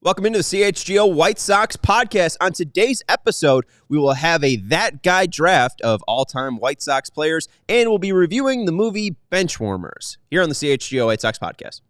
Welcome into the CHGO White Sox podcast. On today's episode, we will have a That Guy draft of all-time White Sox players, and we'll be reviewing the movie Benchwarmers here on the CHGO White Sox podcast.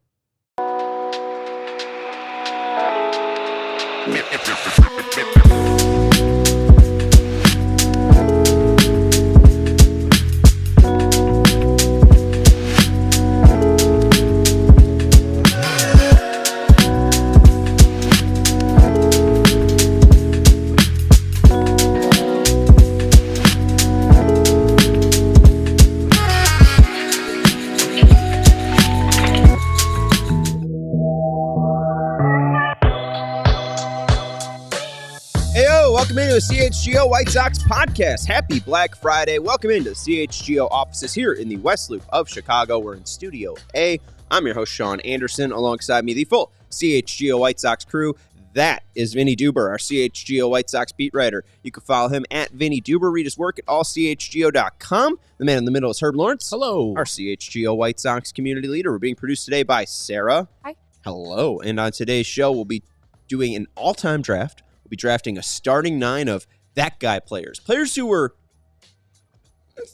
Welcome into the CHGO White Sox podcast. Happy Black Friday. Welcome into the CHGO offices here in the West Loop of Chicago. We're in Studio A. I'm your host, Sean Anderson. Alongside me, the full CHGO White Sox crew. That is Vinny Duber, our CHGO White Sox beat writer. You can follow him at Vinny Duber. Read his work at allchgo.com. The man in the middle is Herb Lawrence. Hello. Our CHGO White Sox community leader. We're being produced today by Sarah. Hi. Hello. And on today's show, we'll be doing an all-time draft. Be drafting a starting nine of that guy players who were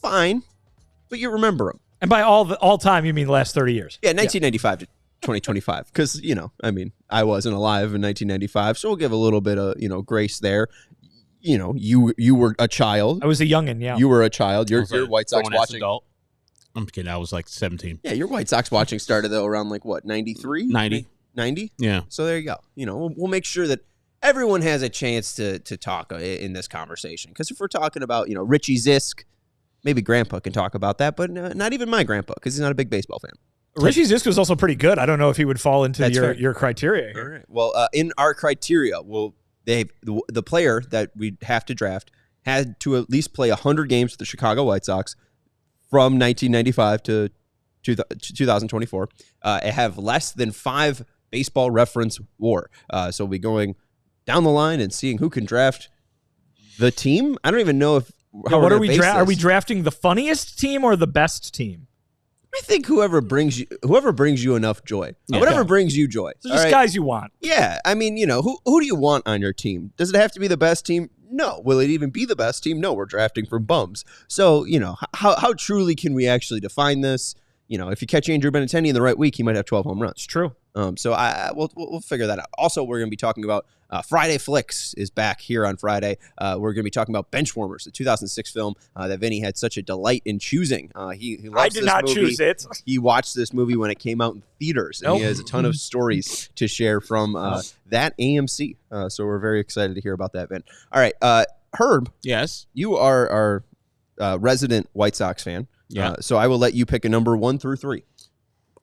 fine, but you remember them. And by all time, you mean the last 30 years? Yeah, 1995 to 2025, because I wasn't alive in 1995, so we'll give a little bit of grace there. You were a child. I was a youngin', yeah. You were a child. Your White Sox watching. Adult. I'm kidding. I was like 17. Yeah, your White Sox watching started though around like what 93, 90. Yeah. So there you go. We'll make sure that everyone has a chance to talk in this conversation. Because if we're talking about, Richie Zisk, maybe Grandpa can talk about that, but not even my grandpa, because he's not a big baseball fan. Richie Zisk was also pretty good. I don't know if he would fall into your criteria here. All right. Well, in our criteria, the player that we have to draft had to at least play 100 games for the Chicago White Sox from 1995 to 2024. Have less than 5 baseball reference WAR. So we'll be going down the line and seeing who can draft the team. I don't even know if what are we are we drafting the funniest team or the best team? I think whoever brings you enough joy. Yeah. Whatever brings you joy. So just guys you want. Yeah. I mean, who do you want on your team? Does it have to be the best team? No. Will it even be the best team? No, we're drafting from bums. So, how truly can we actually define this? If you catch Andrew Benintendi in the right week, he might have 12 home runs. It's true. So we'll figure that out. Also, we're going to be talking about Friday Flicks is back here on Friday. We're going to be talking about Benchwarmers, the 2006 film that Vinny had such a delight in choosing. He loves I did not choose it. He watched this movie when it came out in theaters, and he has a ton of stories to share from that AMC. So we're very excited to hear about that, Vin. All right, Herb. Yes. You are our resident White Sox fan. Yeah. So I will let you pick a number 1 through 3.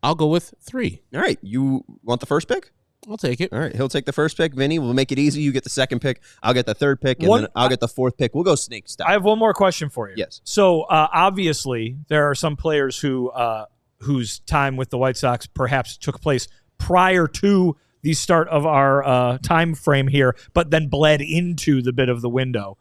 I'll go with 3. All right. You want the first pick? I'll take it. All right. He'll take the first pick. Vinny, we'll make it easy. You get the second pick. I'll get the third pick, and then I'll get the fourth pick. We'll go snake style. I have one more question for you. Yes. So obviously there are some players whose time with the White Sox perhaps took place prior to the start of our time frame here, but then bled into the bit of the window.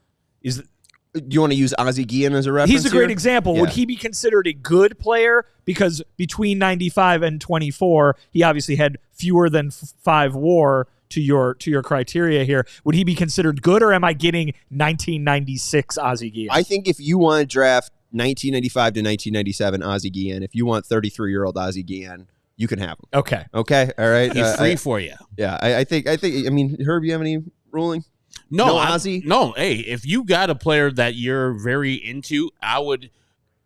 Do you want to use Ozzie Guillen as a reference? He's a great here? example. Yeah. Would he be considered a good player? Because between 95 and 24, he obviously had fewer than 5 WAR to your criteria here. Would he be considered good, or am I getting 1996 Ozzie Guillen? I think if you want to draft 1995 to 1997 Ozzie Guillen, if you want 33-year-old Ozzie Guillen, you can have him. Okay. All right. He's free for you. Yeah, I think. I mean, Herb, you have any ruling? No, Ozzie? No, hey, if you got a player that you're very into, I would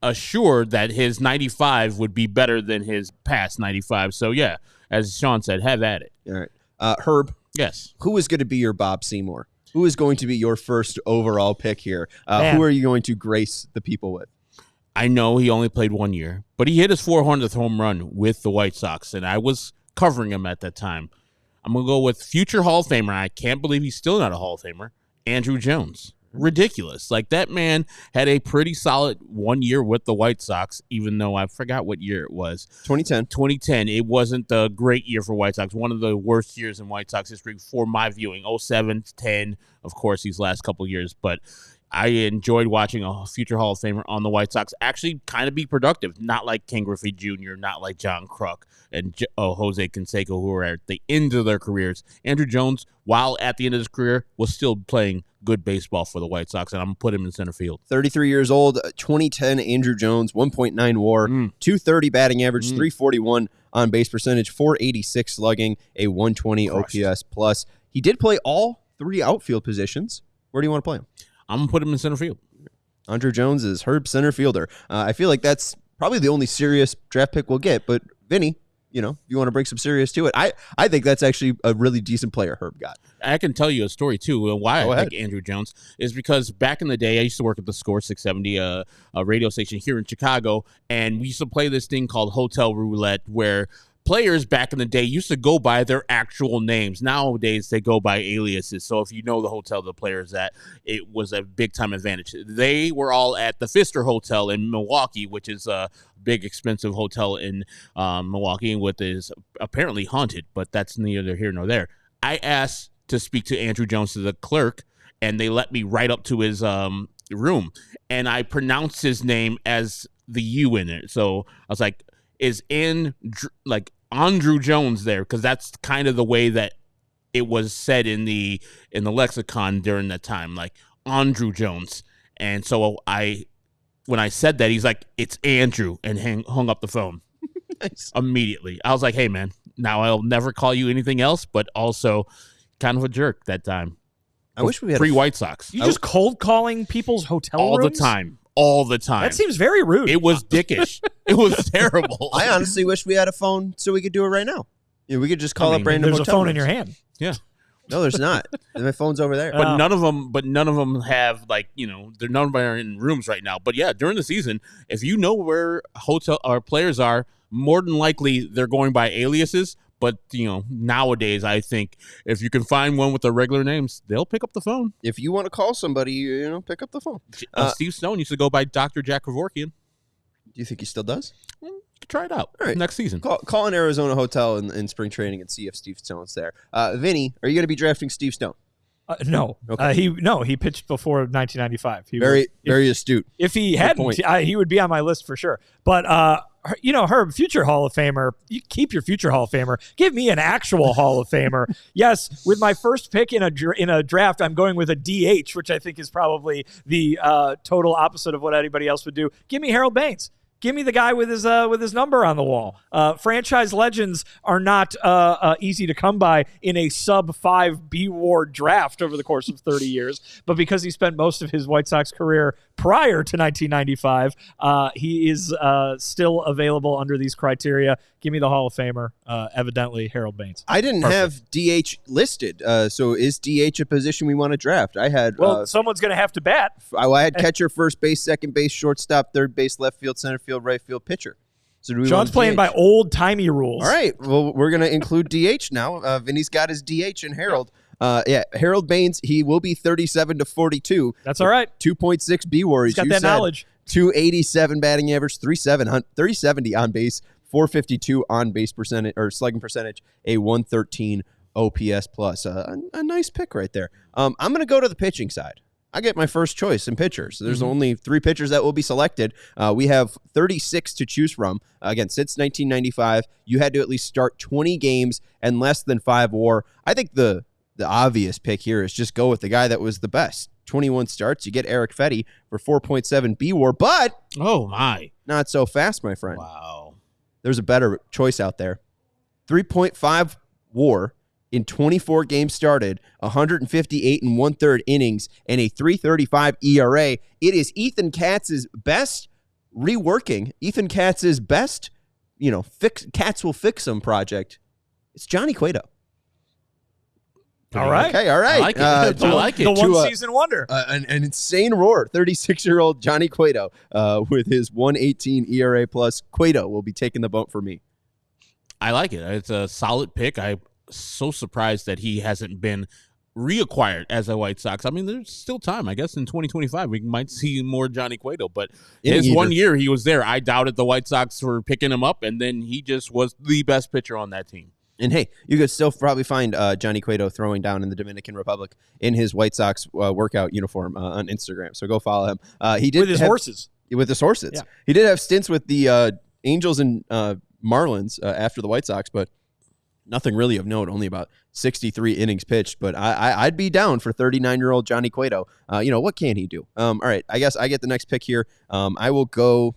assure that his 95 would be better than his past 95. So, yeah, as Sean said, have at it. All right. Herb. Yes. Who is going to be your Bob Seymour? Who is going to be your first overall pick here? Who are you going to grace the people with? I know he only played 1 year, but he hit his 400th home run with the White Sox, and I was covering him at that time. I'm going to go with future Hall of Famer. I can't believe he's still not a Hall of Famer. Andrew Jones. Ridiculous. Like, that man had a pretty solid 1 year with the White Sox, even though I forgot what year it was. 2010. It wasn't a great year for White Sox. One of the worst years in White Sox history for my viewing. 07, 10, of course, these last couple of years. But I enjoyed watching a future Hall of Famer on the White Sox actually kind of be productive, not like Ken Griffey Jr., not like John Kruk and Jose Canseco, who are at the end of their careers. Andrew Jones, while at the end of his career, was still playing good baseball for the White Sox, and I'm going to put him in center field. 33 years old, 2010 Andrew Jones, 1.9 WAR, 230 batting average, 341 on base percentage, 486 slugging, a 120 OPS plus. He did play all 3 outfield positions. Where do you want to play him? I'm going to put him in center field. Andrew Jones is Herb's center fielder. I feel like that's probably the only serious draft pick we'll get, but Vinny, you know, if you want to bring some serious to it, I think that's actually a really decent player Herb got. I can tell you a story, too. Why I like Andrew Jones is because back in the day, I used to work at the Score 670, a radio station here in Chicago, and we used to play this thing called Hotel Roulette, where players back in the day used to go by their actual names. Nowadays, they go by aliases. So if you know the hotel the player's at, it was a big-time advantage. They were all at the Pfister Hotel in Milwaukee, which is a big, expensive hotel in Milwaukee, which is apparently haunted, but that's neither here nor there. I asked to speak to Andrew Jones, to the clerk, and they let me right up to his room. And I pronounced his name as the U in it. So I was like, is Andrew Jones there? Because that's kind of the way that it was said in the lexicon during that time, like Andrew Jones. And so when I said that, he's like, it's Andrew, and hung up the phone. Nice. Immediately. I was like, hey, man, now I'll never call you anything else, but also kind of a jerk that time. I wish we had White Sox. You just cold calling people's hotel all rooms? All the time. That seems very rude. It was dickish. It was terrible. I honestly wish we had a phone so we could do it right now. Yeah, we could just call up random There's a phone rooms. in your hand. Yeah. No, there's not. My phone's over there. But none of them have, like, you know, they're none of them are in rooms right now. But yeah, during the season, if you know where hotel or players are, more than likely they're going by aliases. But, you know, nowadays, I think if you can find one with their regular names, they'll pick up the phone. If you want to call somebody, you know, pick up the phone. Steve Stone used to go by Dr. Jack Kevorkian. Do you think he still does? Try it out next season. Call an Arizona hotel in spring training and see if Steve Stone's there. Vinny, are you going to be drafting Steve Stone? No. Okay. He pitched before 1995. Very astute. If he hadn't, he would be on my list for sure. But you know, Herb, future Hall of Famer, you keep your future Hall of Famer. Give me an actual Hall of Famer. Yes, with my first pick in a draft, I'm going with a DH, which I think is probably the total opposite of what anybody else would do. Give me Harold Baines. Give me the guy with his number on the wall. Franchise legends are not easy to come by in a sub-5 bWAR draft over the course of 30 years. But because he spent most of his White Sox career prior to 1995, he is still available under these criteria. Give me the Hall of Famer, evidently Harold Baines. I didn't have DH listed, so is DH a position we want to draft? I had someone's going to have to bat. I had catcher, first base, second base, shortstop, third base, left field, center field, right field, pitcher. So do we Sean's playing by old-timey rules. All right, well, we're going to include DH now. Vinny's got his DH and Harold. Harold Baines, he will be 37 to 42. That's all right. 2.6 bWAR. He's got that knowledge. 287 batting average, 370 on base, 452 on base percentage or slugging percentage, a 113 OPS plus. A nice pick right there. I'm going to go to the pitching side. I get my first choice in pitchers. There's only 3 pitchers that will be selected. We have 36 to choose from. Again, since 1995, you had to at least start 20 games and less than 5 WAR. I think the obvious pick here is just go with the guy that was the best. 21 starts. You get Eric Fetty for 4.7 bWAR, but not so fast, my friend. Wow. There's a better choice out there. 3.5 WAR in 24 games started, 158 and 1/3 innings, and a 3.35 ERA. It is Ethan Katz's best reworking. Ethan Katz's best, Katz will fix him project. It's Johnny Cueto. All right. Okay, all right. I like it. I like it. The one-season wonder. An insane roar. 36-year-old Johnny Cueto with his 1.18 ERA plus. Cueto will be taking the bump for me. I like it. It's a solid pick. I'm so surprised that he hasn't been reacquired as a White Sox. I mean, there's still time. I guess in 2025 we might see more Johnny Cueto, but his 1 year he was there. I doubted the White Sox were picking him up, and then he just was the best pitcher on that team. And hey, you could still probably find Johnny Cueto throwing down in the Dominican Republic in his White Sox workout uniform on Instagram. So go follow him. He did with his horses. With his horses. Yeah. He did have stints with the Angels and Marlins after the White Sox, but nothing really of note. Only about 63 innings pitched. But I'd be down for 39-year-old Johnny Cueto. What can he do? All right, I guess I get the next pick here. I will go.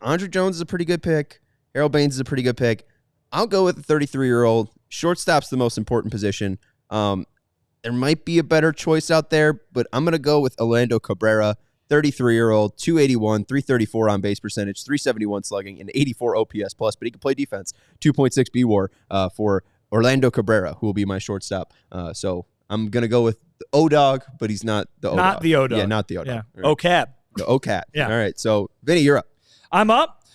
Andre Jones is a pretty good pick. Harold Baines is a pretty good pick. I'll go with the 33-year-old. Shortstop's the most important position. There might be a better choice out there, but I'm going to go with Orlando Cabrera, 33-year-old, 281, 334 on base percentage, 371 slugging, and 84 OPS plus, but he can play defense. 2.6 bWAR for Orlando Cabrera, who will be my shortstop. So I'm going to go with the O-Dog, but he's not the O-Dog. Not the O-Dog. Yeah, not the O-Dog. Yeah. O-Cab. The O-Cat. Yeah. All right, so Vinny, you're up. I'm up.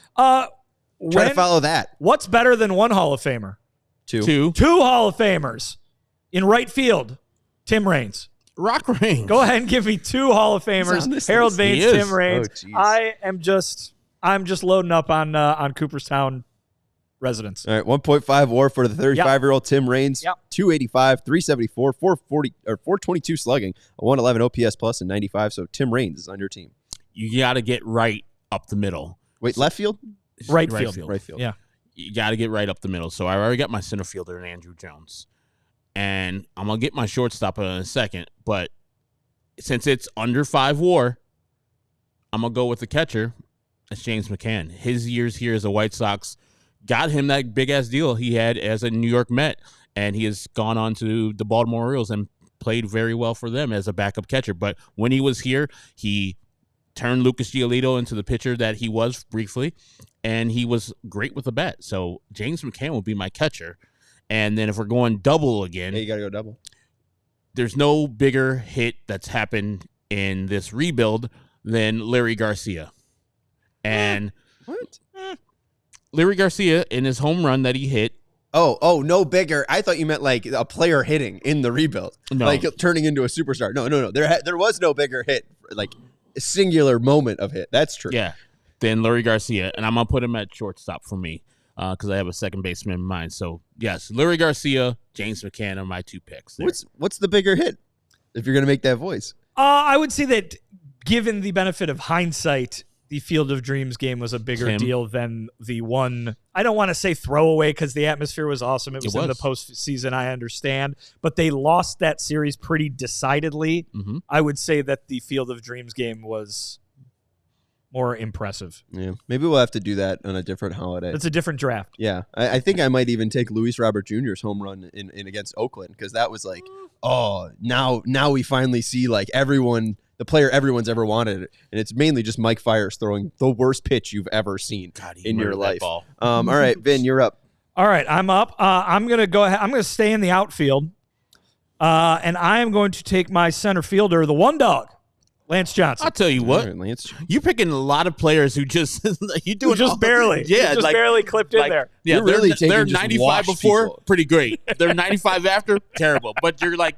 Try to follow that. What's better than one Hall of Famer? Two. Two Hall of Famers. In right field, Tim Raines. Rock Raines. Go ahead and give me two Hall of Famers. Harold Baines, Tim Raines. I'm just loading up on Cooperstown residents. All right, 1.5 WAR for the 35-year-old Tim Raines. 285, 374, 440 or 422 slugging, a 111 OPS plus and 95. So Tim Raines is on your team. You got to get right up the middle. Wait, left field? Right field. Right field. Yeah. You got to get right up the middle. So I already got my center fielder in Andrew Jones. And I'm going to get my shortstop in a second. But since it's under 5 WAR, I'm going to go with the catcher. That's James McCann. His years here as a White Sox got him that big-ass deal he had as a New York Met. And he has gone on to the Baltimore Orioles and played very well for them as a backup catcher. But when he was here, he turned Lucas Giolito into the pitcher that he was briefly, and he was great with the bat. So James McCann will be my catcher. And then if we're going double again, you got to go double. There's no bigger hit that's happened in this rebuild than Larry Garcia. And what? Larry Garcia, in his home run that he hit. Oh, no bigger. I thought you meant like a player hitting in the rebuild, No. like turning into a superstar. No. There was no bigger hit, like a singular moment of hit. That's true. Yeah. Then Larry Garcia, and I'm going to put him at shortstop for me because I have a second baseman in mind. So, yes, Larry Garcia, James McCann are my two picks there. What's the bigger hit if you're going to make that voice? I would say that given the benefit of hindsight, the Field of Dreams game was a bigger deal than the one. I don't want to say throwaway because the atmosphere was awesome. It was in the postseason, I understand. But they lost that series pretty decidedly. Mm-hmm. I would say that the Field of Dreams game was more impressive. Yeah, maybe we'll have to do that on a different holiday. It's a different draft. Yeah, I think I might even take Luis Robert Jr.'s home run in against Oakland because that was like, now we finally see like the player everyone's ever wanted, and it's mainly just Mike Fiers throwing the worst pitch you've ever seen in your life. Ball. All right, Vin, you're up. All right, I'm up. I'm gonna go ahead. I'm gonna stay in the outfield, and I am going to take my center fielder, the one dog, Lance Johnson. I'll tell you what, All right, Lance. you're picking a lot of players who just barely clipped in there. Yeah, You're really they're taking just 95 washed before, people. pretty great. They're 95 after, terrible. But you're like,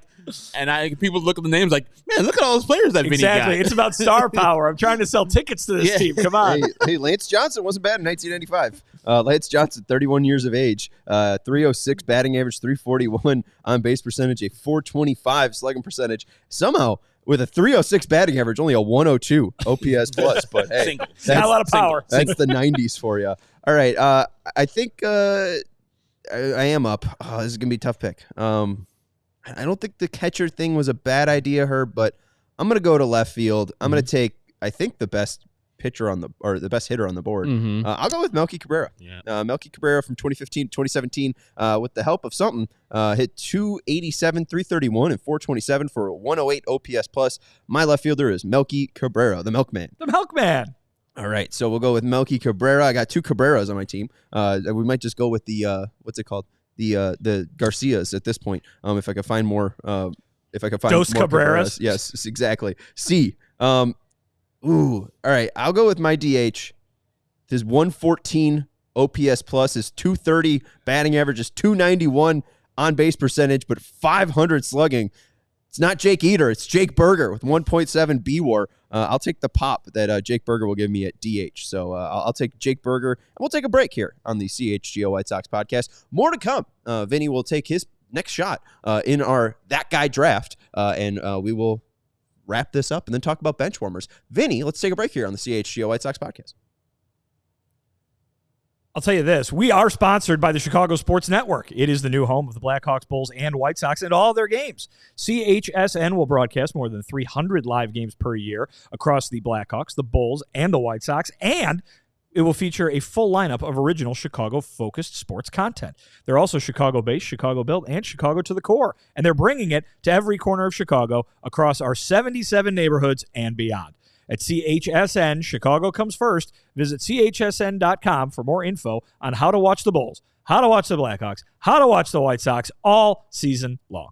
and people look at the names like, man, look at all those players that Vinny Exactly. got. It's about star power. I'm trying to sell tickets to this team. Come on. Hey, Lance Johnson wasn't bad in 1995. Lance Johnson, 31 years of age, 306 batting average, 341 on base percentage, a 425 slugging percentage. Somehow, with a 306 batting average, only a 102 OPS plus. But hey, got a lot of power. That's the 90s for you. All right, I think I am up. Oh, this is gonna be a tough pick. I don't think the catcher thing was a bad idea, Herb, but I'm gonna go to left field. I'm gonna take, I think, the best hitter on the board. Mm-hmm. I'll go with Melky Cabrera. Yeah. Melky Cabrera from 2015 to 2017, with the help of something, hit 287, 331, and 427 for a 108 OPS plus. My left fielder is Melky Cabrera, the Milkman. The Milkman. All right, so we'll go with Melky Cabrera. I got two Cabreras on my team. We might just go with the what's it called? The Garcias at this point. If I could find more, Dos more Cabreras. Yes, exactly. C. All right. I'll go with my DH. His 114 OPS plus, his 230 batting average, is 291 on base percentage, but 500 slugging. It's not Jake Eater. It's Jake Berger with 1.7 bWAR. I'll take the pop that Jake Berger will give me at DH. So I'll take Jake Berger, and we'll take a break here on the CHGO White Sox podcast. More to come. Vinny will take his next shot in our That Guy draft, and we will wrap this up and then talk about Benchwarmers. Vinny, let's take a break here on the CHGO White Sox podcast. I'll tell you this. We are sponsored by the Chicago Sports Network. It is the new home of the Blackhawks, Bulls, and White Sox and all their games. CHSN will broadcast more than 300 live games per year across the Blackhawks, the Bulls, and the White Sox, and it will feature a full lineup of original Chicago-focused sports content. They're also Chicago-based, Chicago-built, and Chicago to the core, and they're bringing it to every corner of Chicago across our 77 neighborhoods and beyond. At CHSN, Chicago comes first. Visit chsn.com for more info on how to watch the Bulls, how to watch the Blackhawks, how to watch the White Sox all season long.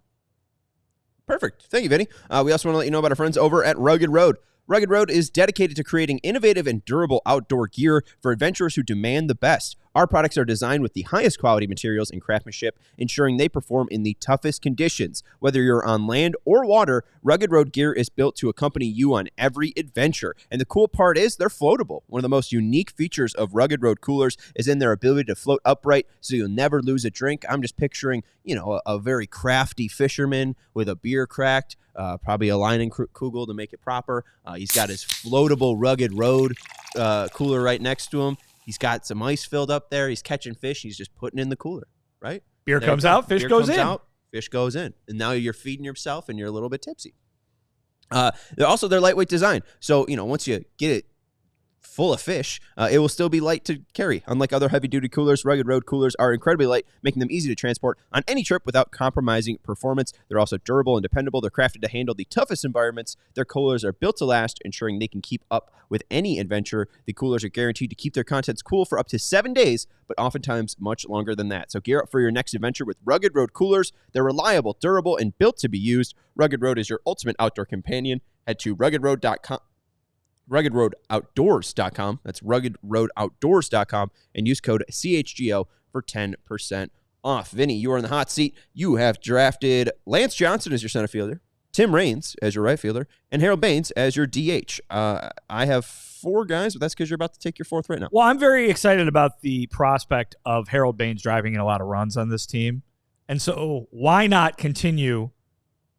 Perfect. Thank you, Vinny. We also want to let you know about our friends over at Rugged Road. Rugged Road is dedicated to creating innovative and durable outdoor gear for adventurers who demand the best. Our products are designed with the highest quality materials and craftsmanship, ensuring they perform in the toughest conditions. Whether you're on land or water, Rugged Road gear is built to accompany you on every adventure. And the cool part is they're floatable. One of the most unique features of Rugged Road coolers is in their ability to float upright so you'll never lose a drink. I'm just picturing, a very crafty fisherman with a beer cracked, probably a line and kugel to make it proper. He's got his floatable Rugged Road cooler right next to him. He's got some ice filled up there. He's catching fish. He's just putting in the cooler, right? Beer comes out, fish goes in. Fish goes in. And now you're feeding yourself and you're a little bit tipsy. They're lightweight design. So, once you get it full of fish, it will still be light to carry. Unlike other heavy-duty coolers, Rugged Road coolers are incredibly light, making them easy to transport on any trip without compromising performance. They're also durable and dependable. They're crafted to handle the toughest environments. Their coolers are built to last, ensuring they can keep up with any adventure. The coolers are guaranteed to keep their contents cool for up to 7 days, but oftentimes much longer than that. So gear up for your next adventure with Rugged Road coolers. They're reliable, durable, and built to be used. Rugged Road is your ultimate outdoor companion. Head to ruggedroad.com. ruggedroadoutdoors.com. That's ruggedroadoutdoors.com and use code CHGO for 10% off. Vinny, you are in the hot seat. You have drafted Lance Johnson as your center fielder, Tim Raines as your right fielder, and Harold Baines as your DH. I have 4 guys, but that's because you're about to take your 4th right now. Well, I'm very excited about the prospect of Harold Baines driving in a lot of runs on this team. And so why not continue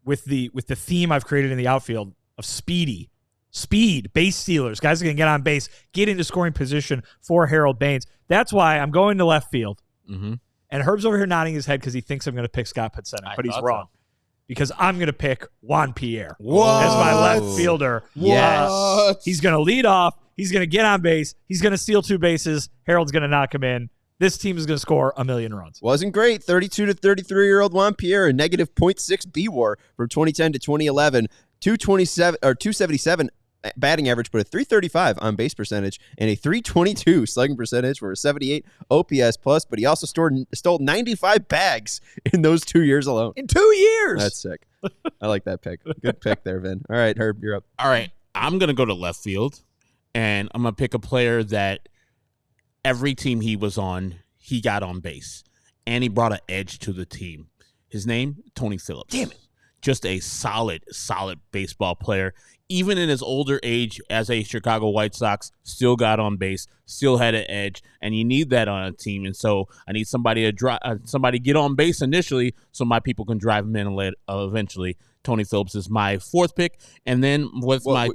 with the theme I've created in the outfield of speed, base stealers, guys that can get on base, get into scoring position for Harold Baines. That's why I'm going to left field. Mm-hmm. And Herb's over here nodding his head because he thinks I'm going to pick Scott Podsednik, but he's wrong. So. Because I'm going to pick Juan Pierre as my left fielder. Yes. He's going to lead off. He's going to get on base. He's going to steal 2 bases. Harold's going to knock him in. This team is going to score 1 million runs. Wasn't great. 32 to 33-year-old Juan Pierre, a negative 0.6 bWAR from 2010 to 2011, 277 batting average, but a 335 on base percentage and a 322 slugging percentage for a 78 OPS plus. But he also stole 95 bags in those 2 years alone. In 2 years. That's sick. I like that pick. Good pick there, Vin. All right, Herb, you're up. All right, I'm going to go to left field, and I'm going to pick a player that every team he was on, he got on base, and he brought an edge to the team. His name, Tony Phillips. Damn it. Just a solid baseball player. Even in his older age as a Chicago White Sox, still got on base, still had an edge, and you need that on a team. And so I need somebody to get on base initially so my people can drive him in eventually. Tony Phillips is my 4th pick. And then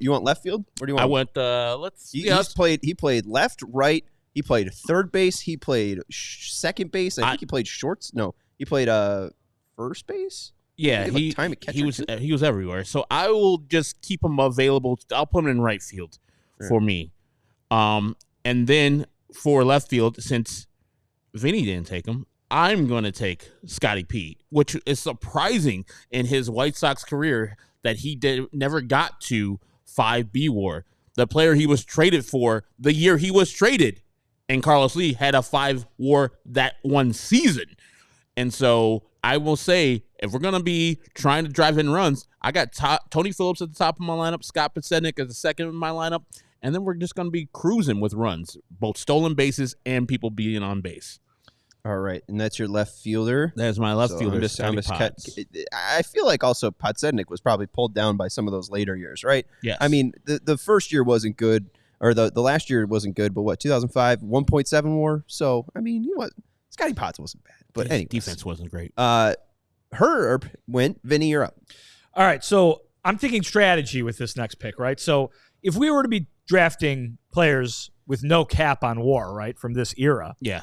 you want left field? Where do you want? I went, He played left, right. He played third base. He played second base. I think he played shorts. No, he played first base. Yeah, he was everywhere. So I will just keep him available. I'll put him in right field for me. And then for left field, since Vinny didn't take him, I'm going to take Scotty P, which is surprising in his White Sox career that he never got to 5 bWAR. The player he was traded for the year he was traded, and Carlos Lee had a 5 WAR that one season. And so I will say, if we're going to be trying to drive in runs, I got Tony Phillips at the top of my lineup, Scott Podsednik at the second in my lineup, and then we're just going to be cruising with runs, both stolen bases and people being on base. All right, and that's your left fielder. That is my left fielder. I feel like also Podsednik was probably pulled down by some of those later years, right? Yes. I mean, the first year wasn't good, or the last year wasn't good, but what, 2005, 1.7 WAR? So, I mean, Scotty Potts wasn't bad. But anyway, defense wasn't great. Herb went. Vinny, you're up. All right, so I'm thinking strategy with this next pick, right? So if we were to be drafting players with no cap on WAR, right, from this era, Yeah.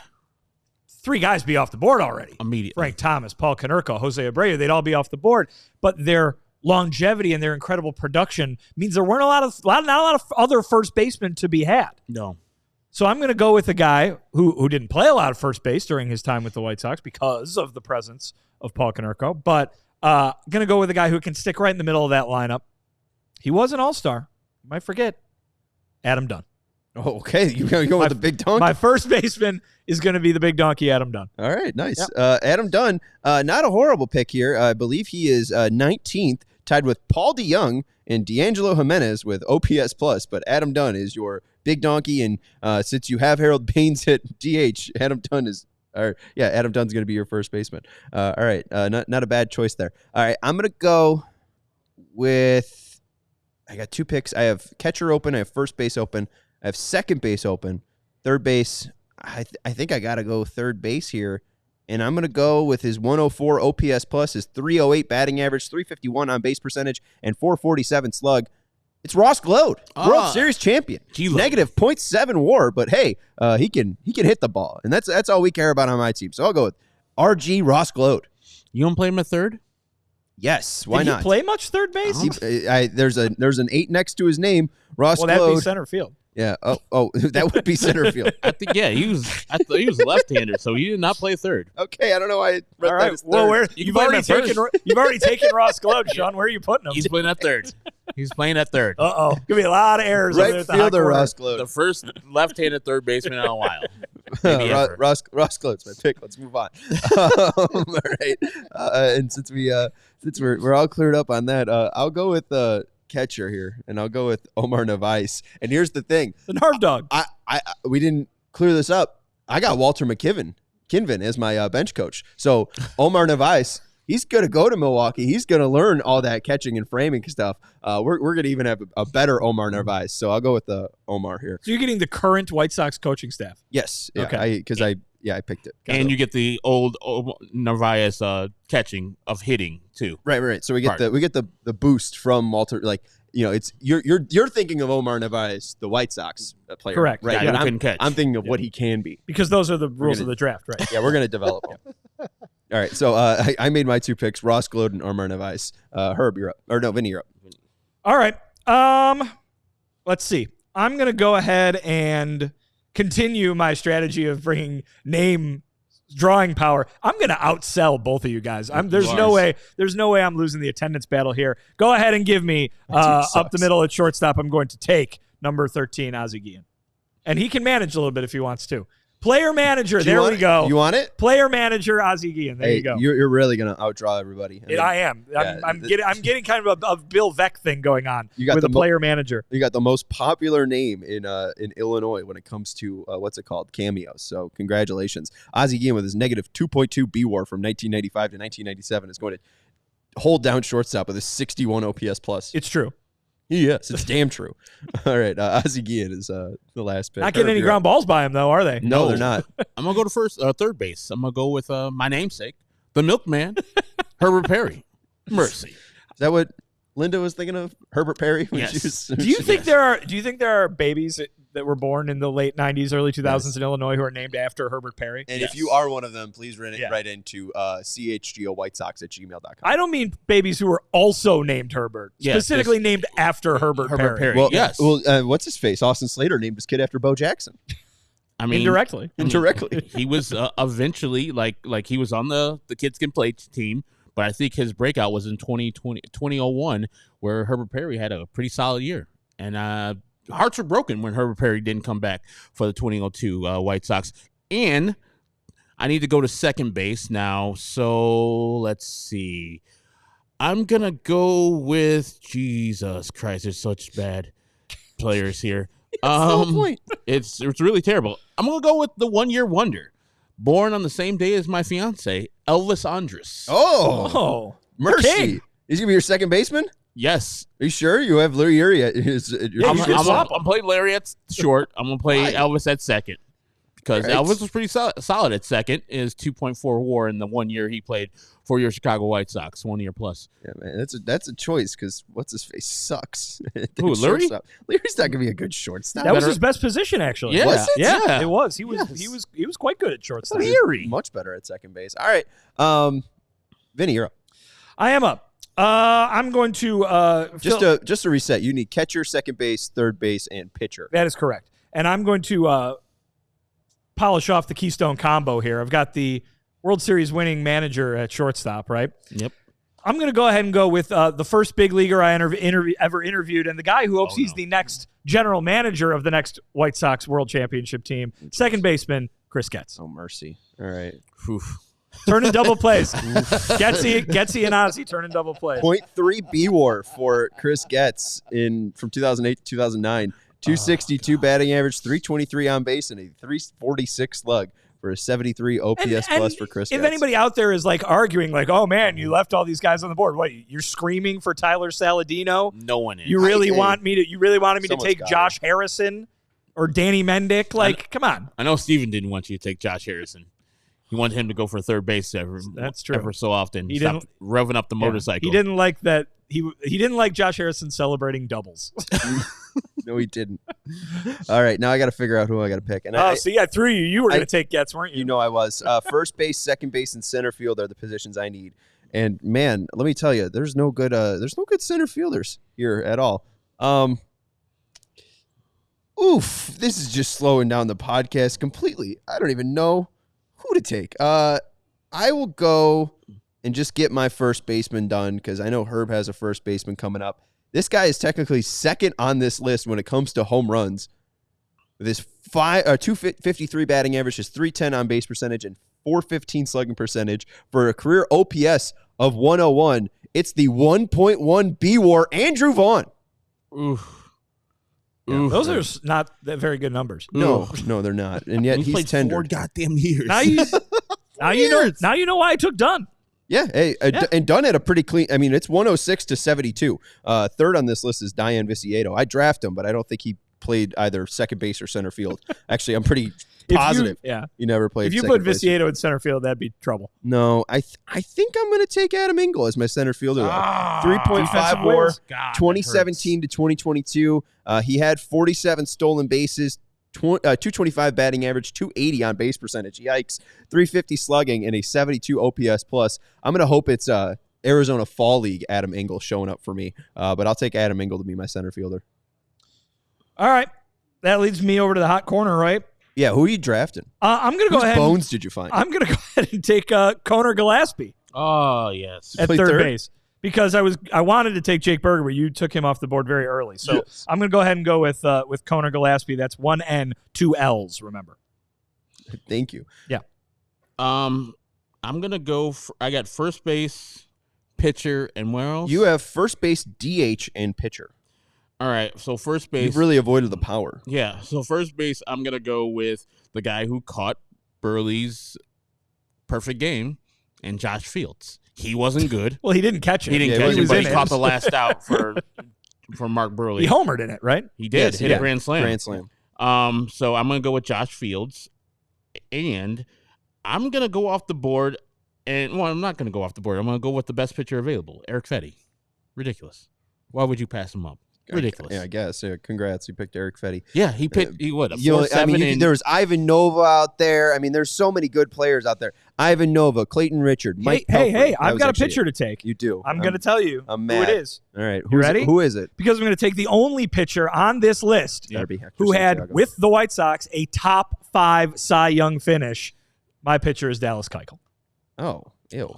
3 guys be off the board already. Immediately. Frank Thomas, Paul Konerko, Jose Abreu, they'd all be off the board. But their longevity and their incredible production means there weren't not a lot of other first basemen to be had. No. So I'm going to go with a guy who didn't play a lot of first base during his time with the White Sox because of the presence of Paul Konerko. But going to go with a guy who can stick right in the middle of that lineup. He was an all-star. You might forget. Adam Dunn. Oh, okay. You go with the big donkey? My first baseman is going to be the big donkey, Adam Dunn. All right, nice. Yep. Adam Dunn, not a horrible pick here. I believe he is 19th, tied with Paul DeYoung and D'Angelo Jimenez with OPS+. But Adam Dunn is your big donkey, and since you have Harold Baines at DH, Adam Dunn's going to be your first baseman. All right, not a bad choice there. All right, I'm going to go with – I got 2 picks. I have catcher open. I have first base open. I have second base open. Third base, I think I got to go third base here. And I'm going to go with his 104 OPS+, his 308 batting average, 351 on base percentage, and 447 slug. It's Ross Glode, World Series champion. Negative 0.7 WAR, but hey, he can hit the ball. And that's all we care about on my team. So I'll go with RG Ross Glode. You don't play him at third? Yes, why Did not? he play much third base? There's an 8 next to his name, Ross Glode. That'd be center field. Yeah. Oh, that would be center field. I think I thought he was left-handed, so he did not play third. Okay, I don't know why I read All right. that as Well, third. you've already taken Ross Glode, Sean. Where are you putting him? He's playing at third. Uh-oh. Gonna be a lot of errors over there Right at the fielder, hot corner. Ross Glode. The first left-handed third baseman in a while. Maybe ever. Ross Glode's my pick. Let's move on. All right. And since we're all cleared up on that, I'll go with the catcher here, and I'll go with Omar Narvaez. And here's the thing: the Nerve Dog. We didn't clear this up. I got Walter Kinvin as my bench coach. So Omar Narvaez, he's going to go to Milwaukee. He's going to learn all that catching and framing stuff. We're going to even have a better Omar Narvaez. So I'll go with the Omar here. So you're getting the current White Sox coaching staff. Yes. Yeah, Okay. I picked it. And you get the old Narvaez catching of hitting too. Right. So we get the boost from Walter. Like, it's you're thinking of Omar Narvaez, the White Sox player. Correct. Right. Yeah, But couldn't catch. I'm thinking of what he can be. Because those are the rules of the draft, right? Yeah, we're going to develop him. All right. So I made my 2 picks: Ross Glode and Omar Narvaez. Herb, you're up. Or no, Vinny, you're up. All right. Let's see. I'm going to go ahead and continue my strategy of bringing name drawing power. I'm going to outsell both of you guys. There's no way I'm losing the attendance battle here. Go ahead and give me up the middle at shortstop. I'm going to take number 13, Ozzie Guillen. And he can manage a little bit if he wants to. Player manager. There we go. You want it? Player manager, Ozzie Guillen. There you go. You're really going to outdraw everybody. I am. I'm getting kind of a Bill Veeck thing going on with a player manager. You got the most popular name in Illinois when it comes to what's it called, cameos. So congratulations, Ozzie Guillen with his negative 2.2 bWAR from 1995 to 1997 is going to hold down shortstop with a 61 OPS+. It's true. Yes, it's damn true. All right, Ozzie Guillen is the last pick. Not getting any ground balls by him though, are they? No, they're not. I'm gonna go to third base. I'm gonna go with my namesake, the milkman, Herbert Perry. Mercy. Is that what Linda was thinking of? Herbert Perry? Yes. Do you think there are babies that were born in the late 90s, early 2000s in Illinois who are named after Herbert Perry? And if you are one of them, please write into CHGO White Sox at gmail.com. I don't mean babies who were also named Herbert, specifically named after Herbert Perry. Well, yes. Well, what's his face? Austin Slater named his kid after Bo Jackson. I mean, indirectly. He was eventually like he was on the Kids Can Play team, but I think his breakout was in 2001, where Herbert Perry had a pretty solid year. And hearts were broken when Herbert Perry didn't come back for the 2002 White Sox. And I need to go to second base now. So let's see. I'm going to go with Jesus Christ. There's such bad players here. That's the whole point. It's really terrible. I'm going to go with the one-year wonder, born on the same day as my fiance, Elvis Andrus. Oh, mercy. king. Is he gonna be your second baseman? Yes. Are you sure you have Larry at I'm playing Larry at short. I'm going to play Why? Elvis at second because Right. Elvis was pretty solid at second. Is 2.4 WAR in the 1 year he played for your Chicago White Sox, 1 year plus. Yeah, man, that's a choice because what's his face sucks. Who, Larry? Larry's not gonna be a good shortstop. That was his best position, actually. Yeah. Was it? Yeah, it was. He was. Yes. He was quite good at shortstop. Larry much better at second base. All right, Vinny, you're up. I am up. I'm going to Just to reset, you need catcher, second base, third base, and pitcher. That is correct. And I'm going to polish off the Keystone combo here. I've got the World Series winning manager at shortstop, right? Yep. I'm going to go ahead and go with the first big leaguer I ever interviewed and the guy who hopes he's the next general manager of the next White Sox World Championship team, second baseman Chris Getz. Oh, mercy. All right. Oof. Turning double plays. Getsy and Ozzy turning double plays. 0.3 bWAR for Chris Getz from 2008 to 2009. 262 batting average, 323 on base, and a 346 slug for a 73 OPS plus for Chris Getz. If anybody out there is like arguing, like, "Oh man, you left all these guys on the board. What? You're screaming for Tyler Saladino? No one is. You really wanted me to Someone's take got Josh Harrison or Danny Mendick? Like, come on." I know Steven didn't want you to take Josh Harrison. He wanted him to go for third base That's true. ever so often. He Stop didn't- revving up the motorcycle. He didn't like that. He didn't like Josh Harrison celebrating doubles. No, he didn't. All right, now I got to figure out who I got to pick. And See, I threw you. You were going to take Getz, weren't you? you know I was. First base, second base, and center field are the positions I need. And man, let me tell you, there's no good center fielders here at all. This is just slowing down the podcast completely. I don't even know who to take. I will go and just get my first baseman done because I know Herb has a first baseman coming up. This guy is technically second on this list when it comes to home runs. With his 253 batting average, his 310 on base percentage, and 415 slugging percentage for a career OPS of 101. It's the 1.1 bWAR, Andrew Vaughn. Oof. Yeah, those are not that very good numbers. No, they're not. And yet he's played tendered. 4 goddamn years. Now you know why I took Dunn. Yeah, hey, and Dunn had a pretty clean. I mean, it's 106 to 72. Third on this list is Diane Vicieto. I draft him, but I don't think he played either second base or center field. Actually, I'm pretty positive. He never played. If you second put base. Vicieto in center field, that'd be trouble. No, I think I'm going to take Adam Engel as my center fielder. 3.5 defensive WAR, wins. 2017 to 2022. He had 47 stolen bases. 225 batting average, 280 on base percentage. Yikes. 350 slugging and a 72 OPS plus. I'm going to hope it's Arizona Fall League Adam Engel showing up for me. But I'll take Adam Engel to be my center fielder. All right. That leads me over to the hot corner, right? Yeah, who are you drafting? I'm going to go Whose ahead. bones did you find? I'm going to go ahead and take Koner Gillespie Oh, yes. at Play third base because I wanted to take Jake Berger, but you took him off the board very early. So Yes. I'm going to go ahead and go with Koner Gillespie. That's 1 N, 2 L's, remember. Thank you. I'm going to go I got first base, pitcher, and where else? You have first base, DH, and pitcher. All right, so first base. You've really avoided the power. Yeah, so first base, I'm going to go with the guy who caught Burley's perfect game, and Josh Fields. He wasn't good. Well, he didn't catch it. He didn't Yeah, catch he it, was but in he it. caught the last out for Mark Burley. He homered in it, right? He did. Yes, hit yeah. a grand slam. Grand slam. So I'm going to go with Josh Fields, and I'm going to go off the board. I'm not going to go off the board. I'm going to go with the best pitcher available, Eric Fetty. Ridiculous. Why would you pass him up? Ridiculous. Yeah, I guess. Yeah, congrats. You picked Eric Fetty. Yeah, he picked. He would. There was Ivan Nova out there. I mean, there's so many good players out there. Ivan Nova, Clayton Richard, Mike. Hey, Pelfrey. I've That was got a actually pitcher it. to take. You do. I'm going to tell you I'm who mad. it is. All right. You ready? Who is it? Because I'm going to take the only pitcher on this list Gotta be Hector who had, Santiago. with the White Sox, a top 5 Cy Young finish. My pitcher is Dallas Keuchel. Oh, ew.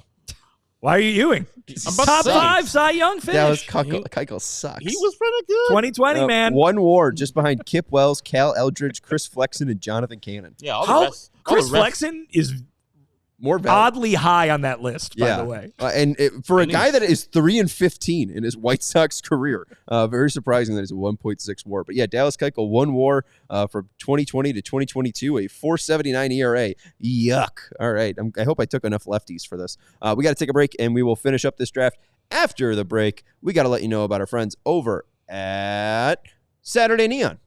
Why are you ewing? I'm about Top to say. 5 Cy Young Dallas finish. Keuchel sucks. He was pretty good. 2020, man. 1 WAR just behind Kip Wells, Cal Eldridge, Chris Flexen, and Jonathan Cannon. Yeah, all How the rest. all Chris the rest- Flexen is more value. Oddly high on that list, by the way. For a guy that is 3-15 in his White Sox career, very surprising that he's a 1.6 WAR. But yeah, Dallas Keuchel 1 WAR from 2020 to 2022, a 4.79 ERA. Yuck. All right, I hope I took enough lefties for this. We got to take a break, and we will finish up this draft. After the break, we got to let you know about our friends over at Saturday Neon.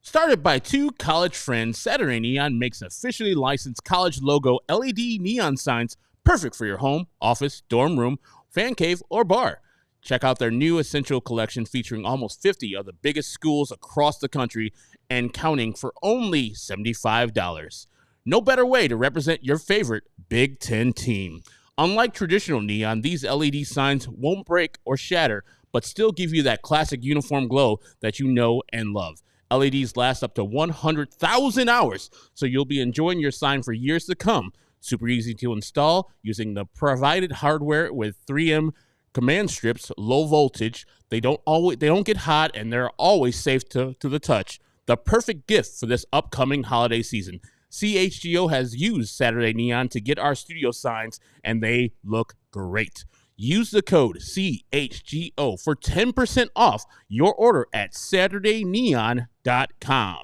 Started by two college friends, Saturday Neon makes officially licensed college logo LED neon signs perfect for your home, office, dorm room, fan cave, or bar. Check out their new essential collection featuring almost 50 of the biggest schools across the country and counting for only $75. No better way to represent your favorite Big Ten team. Unlike traditional neon, these LED signs won't break or shatter, but still give you that classic uniform glow that you know and love. LEDs last up to 100,000 hours, so you'll be enjoying your sign for years to come. Super easy to install using the provided hardware with 3M command strips, low voltage. They don't get hot, and they're always safe to the touch. The perfect gift for this upcoming holiday season. CHGO has used Saturday Neon to get our studio signs, and they look great. Use the code CHGO for 10% off your order at SaturdayNeon.com.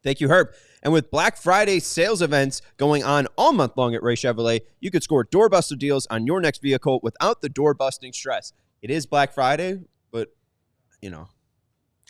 Thank you, Herb. And with Black Friday sales events going on all month long at Ray Chevrolet, you could score doorbuster deals on your next vehicle without the door-busting stress. It is Black Friday, but, you know.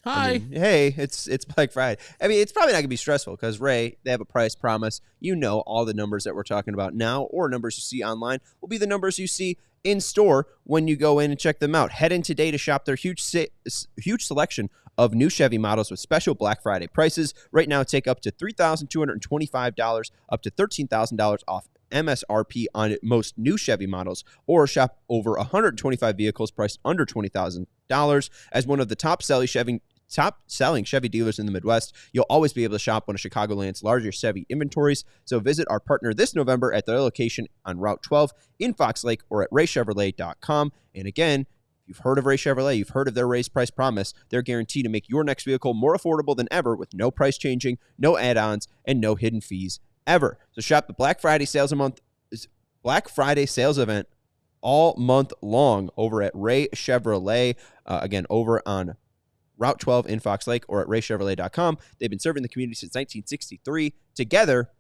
Hi. I mean, hey, it's Black Friday. I mean, it's probably not going to be stressful because Ray, they have a price promise. You know all the numbers that we're talking about now or numbers you see online will be the numbers you see in store when you go in and check them out. Head in today to shop their huge selection of new Chevy models with special Black Friday prices. Right now, take up to $3,225, up to $13,000 off MSRP on most new Chevy models, or shop over 125 vehicles priced under $20,000. As one of the top selling Chevy dealers in the Midwest, you'll always be able to shop one of Chicagoland's largest Chevy inventories. So visit our partner this November at their location on Route 12 in Fox Lake or at raychevrolet.com. And again, if you've heard of Ray Chevrolet, you've heard of their raised price promise. They're guaranteed to make your next vehicle more affordable than ever with no price changing, no add-ons, and no hidden fees ever. So shop the Black Friday sales event all month long over at Ray Chevrolet. Again, over on Route 12 in Fox Lake or at raychevrolet.com. They've been serving the community since 1963. Together,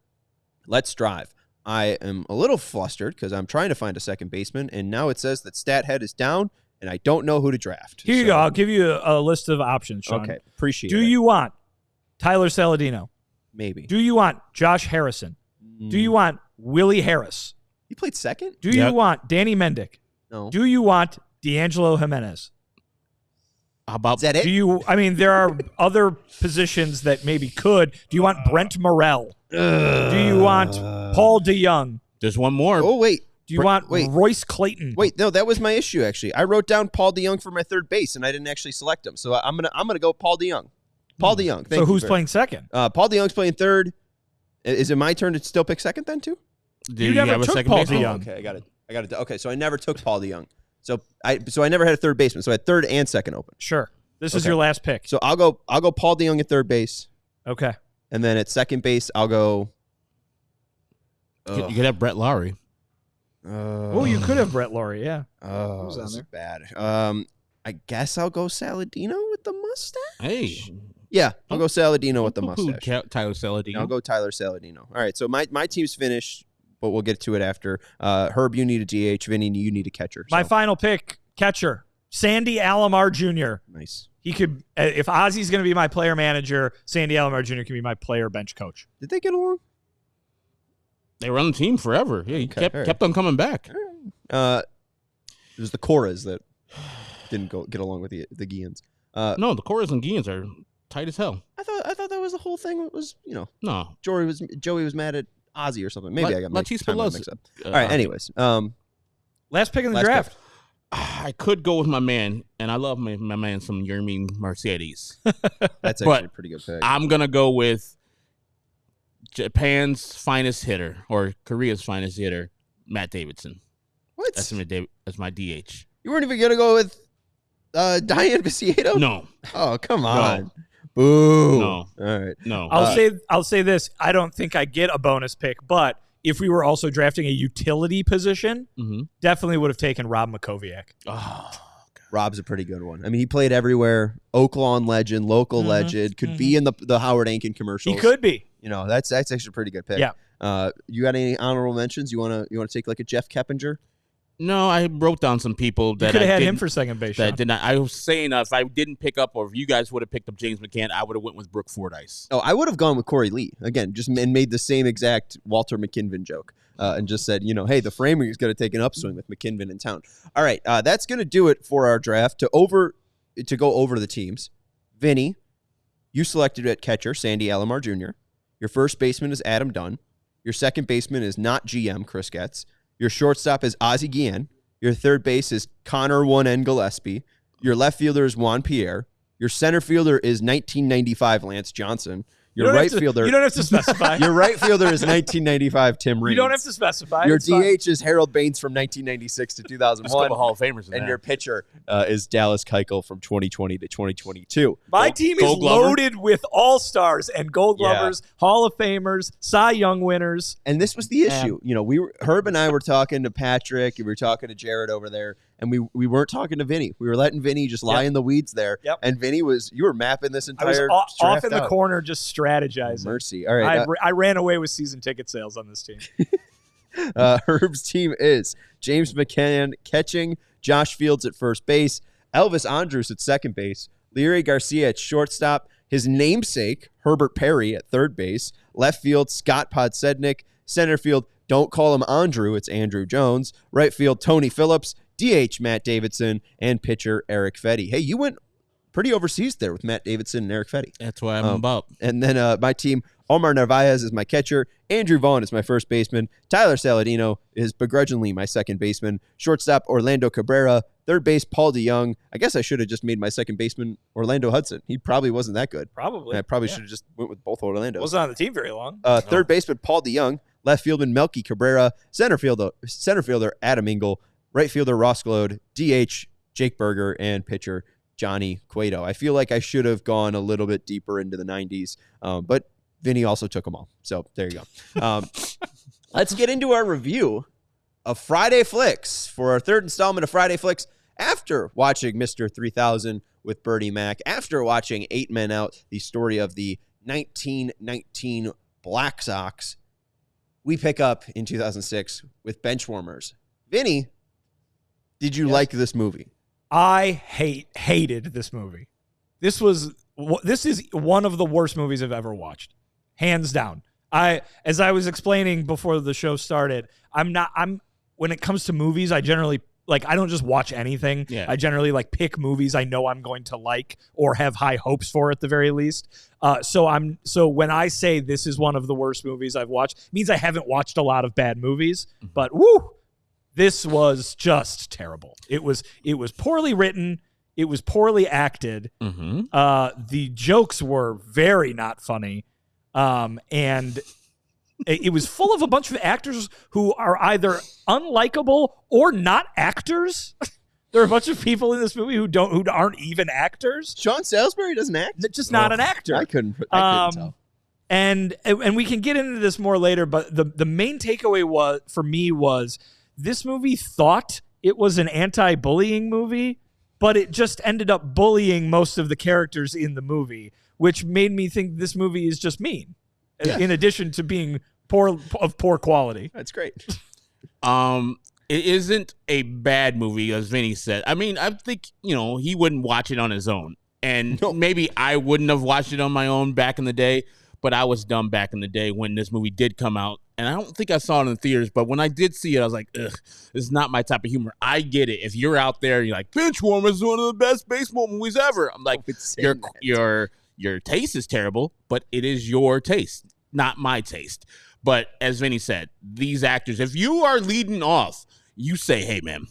let's drive. I am a little flustered because I'm trying to find a second baseman, and now it says that StatHead is down, and I don't know who to draft. Here you go. I'll give you a list of options, Sean. Okay, appreciate it. Do you want Tyler Saladino? Maybe. Do you want Josh Harrison? Do you want Willie Harris? He played second? Do you want Danny Mendick? No. Do you want D'Angelo Jimenez? How about Is that it? There are other positions that maybe could. Do you want Brent Morrell? Do you want Paul DeYoung? There's one more. Oh, wait. Do you want Royce Clayton? Wait, no, that was my issue, actually. I wrote down Paul DeYoung for my third base, and I didn't actually select him. So I'm gonna go Paul DeYoung. Paul DeYoung. Thank so you who's playing second? Paul DeYoung's playing third. Is it my turn to still pick second then, too? You never took Paul DeYoung. Okay, I got it. Okay, so I never took Paul DeYoung. So I never had a third baseman. So I had third and second open. Sure. This is your last pick. So I'll go Paul DeYoung at third base. Okay. And then at second base, I'll go. You could have Brett Lowry. You could have Brett Lowry, yeah. Oh, this is bad. I guess I'll go Saladino with the mustache. Hey. Yeah, I'll go Saladino with the mustache. Tyler Saladino. I'll go Tyler Saladino. All right, so my team's finished, but we'll get to it after. Herb, you need a DH. Vinny, you need a catcher. My final pick, catcher, Sandy Alomar Jr. Nice. He could, if Ozzy's going to be my player manager, Sandy Alomar Jr. can be my player bench coach. Did they get along? They were on the team forever. Yeah, he kept on coming back. It was the Coras that didn't get along with the Guians. No, the Coras and Guians are tight as hell. I thought that was the whole thing. It was, No. Joey was mad at Ozzy or something. Maybe I got my timeline mixed up. All right. Anyways, last pick in the draft. Pick. I could go with my man, and I love my man some Yermin Mercedes. That's actually a pretty good pick. I'm gonna go with Japan's finest hitter or Korea's finest hitter, Matt Davidson. What? That's my DH. You weren't even gonna go with Diane Viciedo? No. Oh, come on. No. Boo. No. All right. No. I'll say this. I don't think I get a bonus pick, but if we were also drafting a utility position, definitely would have taken Rob Makoviak. Oh, Rob's a pretty good one. I mean, he played everywhere. Oaklawn legend, local legend, could be in the Howard Ankin commercials. He could be. You know, that's actually a pretty good pick. Yeah. You got any honorable mentions? You wanna take like a Jeff Keppinger? No, I wrote down some people that You could have I had didn't- him for second base. that Sean. did not. I was saying if I didn't pick up, or if you guys would have picked up James McCann, I would have went with Brooke Fordyce. Oh, I would have gone with Corey Lee again, and made the same exact Walter McKinven joke, and just said, hey, the framing is going to take an upswing with McKinven in town. All right, that's going to do it for our draft. To go over the teams, Vinny, you selected at catcher Sandy Alomar Jr. Your first baseman is Adam Dunn. Your second baseman is not GM Chris Getz. Your shortstop is Ozzie Guillen. Your third base is Connor 1N Gillespie. Your left fielder is Juan Pierre. Your center fielder is 1995 Lance Johnson. Your right fielder. You don't have to specify. Your right fielder is 1995 Tim Reed. You don't have to specify. Your It's fine. DH is Harold Baines from 1996 to There's a 2001. couple Hall of Famers in And that. your pitcher is Dallas Keuchel from 2020 to 2022. My team is Gold Glover? loaded with all-stars and Gold Yeah. Glovers, Hall of Famers, Cy Young winners. And this was the issue. Herb and I were talking to Patrick, and we were talking to Jared over there, and we weren't talking to Vinny. We were letting Vinny just lie in the weeds there. Yep. And Vinny you were mapping this I was entire off draft in the out. corner just strategizing. Mercy. All right. I ran away with season ticket sales on this team. Herb's team is James McCann catching, Josh Fields at first base, Elvis Andrus at second base, Leary Garcia at shortstop, his namesake, Herbert Perry at third base, left field, Scott Podsednik, center field, don't call him Andrew, it's Andrew Jones, right field, Tony Phillips, DH, Matt Davidson, and pitcher, Eric Fetty. Hey, you went pretty overseas there with Matt Davidson and Eric Fetty. That's why I'm about. And then my team, Omar Narvaez is my catcher. Andrew Vaughn is my first baseman. Tyler Saladino is begrudgingly my second baseman. Shortstop, Orlando Cabrera. Third base, Paul DeYoung. I guess I should have just made my second baseman Orlando Hudson. He probably wasn't that good. Probably. I probably should have just went with both Orlandos. Wasn't on the team very long. Third baseman, Paul DeYoung. Left fielder, Melky Cabrera. Center fielder, Adam Engel. Right fielder, Ross Glode. DH, Jake Berger. And pitcher, Johnny Cueto. I feel like I should have gone a little bit deeper into the 90s, but Vinny also took them all. So there you go. Let's get into our review of Friday Flicks for our third installment of Friday Flicks after watching Mr. 3000 with Bertie Mac, after watching 8 Men Out, the story of the 1919 Black Sox. We pick up in 2006 with Benchwarmers. Vinny, did you like this movie? I hated this movie. This is one of the worst movies I've ever watched, hands down. As I was explaining before the show started, when it comes to movies, I generally I don't just watch anything. Yeah. I generally pick movies I know I'm going to like or have high hopes for at the very least. So when I say this is one of the worst movies I've watched, it means I haven't watched a lot of bad movies. But this was just terrible. It was poorly written. It was poorly acted. The jokes were very not funny. And it was full of a bunch of actors who are either unlikable or not actors. There are a bunch of people in this movie who aren't even actors. Sean Salisbury doesn't act? Just not an actor. I couldn't tell. And we can get into this more later, but the main takeaway was this movie thought it was an anti-bullying movie, but it just ended up bullying most of the characters in the movie, which made me think this movie is just mean, in addition to being of poor quality. That's great. It isn't a bad movie, as Vinny said. I mean, I think, he wouldn't watch it on his own. And maybe I wouldn't have watched it on my own back in the day, but I was dumb back in the day when this movie did come out. And I don't think I saw it in the theaters, but when I did see it, I was like, ugh, this is not my type of humor. I get it. If you're out there and you're like, Benchwarmers is one of the best baseball movies ever. I'm like, your taste is terrible, but it is your taste, not my taste. But as Vinny said, these actors, if you are leading off, you say, hey, man,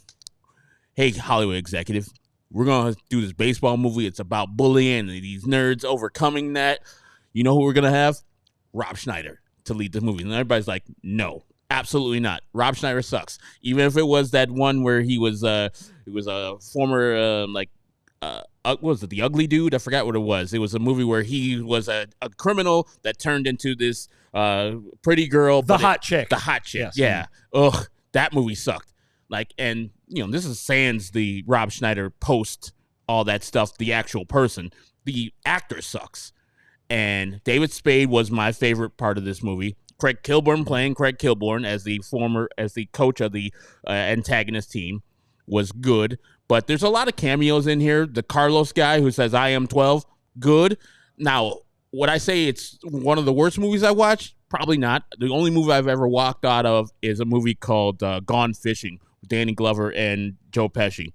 hey, Hollywood executive, we're going to do this baseball movie. It's about bullying and these nerds overcoming that. You know who we're going to have? Rob Schneider to lead the movie. And everybody's like, no, absolutely not. Rob Schneider sucks. Even if it was that one where he was a former what was it, The Ugly Dude? I forgot what it was. It was a movie where he was a criminal that turned into this pretty girl. The hot chick. The hot chick. Yes. Yeah. Ugh, that movie sucked. Like, and this is sans the Rob Schneider post all that stuff. The actual person, the actor sucks. And David Spade was my favorite part of this movie. Craig Kilborn playing Craig Kilborn as the coach of the antagonist team was good. But there's a lot of cameos in here. The Carlos guy who says, I am 12, good. Now, would I say it's one of the worst movies I watched? Probably not. The only movie I've ever walked out of is a movie called Gone Fishing with Danny Glover and Joe Pesci.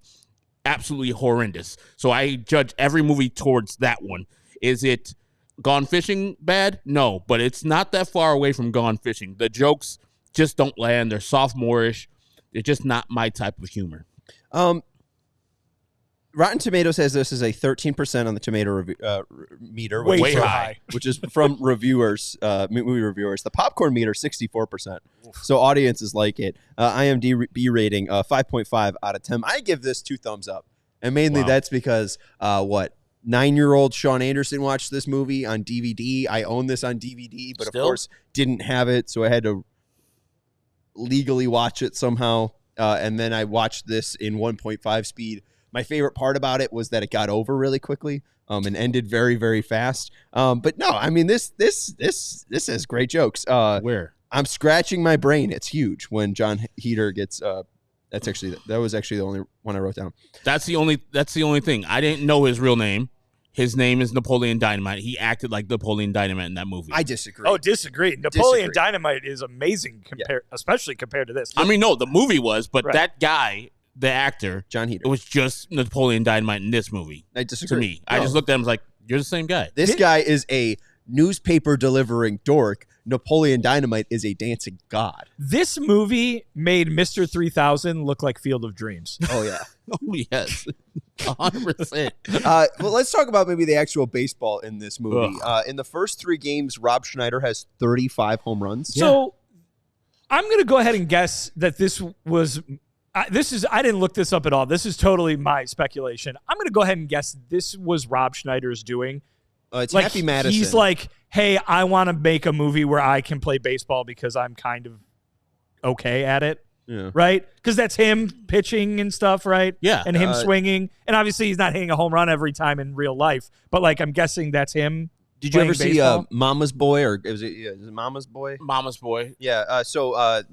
Absolutely horrendous. So I judge every movie towards that one. Is it Gone Fishing bad? No, but it's not that far away from Gone Fishing. The jokes just don't land. They're sophomore-ish. They're just not my type of humor. Rotten Tomatoes has this as a 13% on the tomato meter, Way high. which is from reviewers, movie reviewers. The popcorn meter, 64%. So audiences like it. IMDb rating, 5.5 out of 10. I give this 2 thumbs up. And mainly that's because, 9-year-old Sean Anderson watched this movie on DVD. I own this on DVD, but of course didn't have it, so I had to legally watch it somehow. And then I watched this in 1.5 speed. My favorite part about it was that it got over really quickly and ended very, very fast. But no, I mean this has great jokes. Where? I'm scratching my brain. It's huge when John Heder gets. That was actually the only one I wrote down. That's the only thing. I didn't know his real name. His name is Napoleon Dynamite. He acted like Napoleon Dynamite in that movie. I disagree. Oh, disagree. Napoleon Dynamite is amazing, especially compared to this. I mean, no, the movie was, but that guy, the actor, John Heder, it was just Napoleon Dynamite in this movie. I disagree. To me, I just looked at him and was like, "You're the same guy." This guy is a newspaper delivering dork. Napoleon Dynamite is a dancing god. This movie made Mr. 3000 look like Field of Dreams. Oh yeah. Oh yes, 100%. Well, let's talk about maybe the actual baseball in this movie. In the first 3 games, Rob Schneider has 35 home runs. So I'm going to go ahead and guess that this was. I didn't look this up at all. This is totally my speculation. I'm going to go ahead and guess this was Rob Schneider's doing. It's like, Happy Madison. He's like, hey, I want to make a movie where I can play baseball because I'm kind of okay at it. Yeah. Right? Because that's him pitching and stuff, right? Yeah. And him swinging. And obviously he's not hitting a home run every time in real life. But like I'm guessing that's him. Did you ever baseball. see Mama's Boy or is it Mama's Boy? Mama's Boy. Yeah. So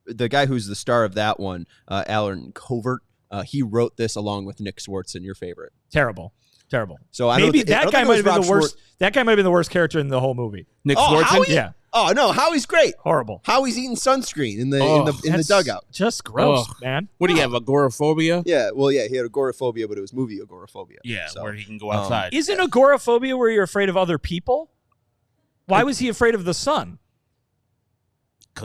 the guy who's the star of that one, Alan Covert, he wrote this along with Nick Swartzen, your favorite. Terrible. So maybe that guy might have been the worst. That guy might have been the worst character in the whole movie. Nick Swartzen. Howie? Yeah. Oh no, Howie's great. Horrible. Howie's eating sunscreen in the dugout. Just gross, man. What do you have? Agoraphobia? Yeah. Well, yeah, he had agoraphobia, but it was movie agoraphobia. Yeah, so, where he can go outside. Isn't agoraphobia where you're afraid of other people? Why was he afraid of the sun?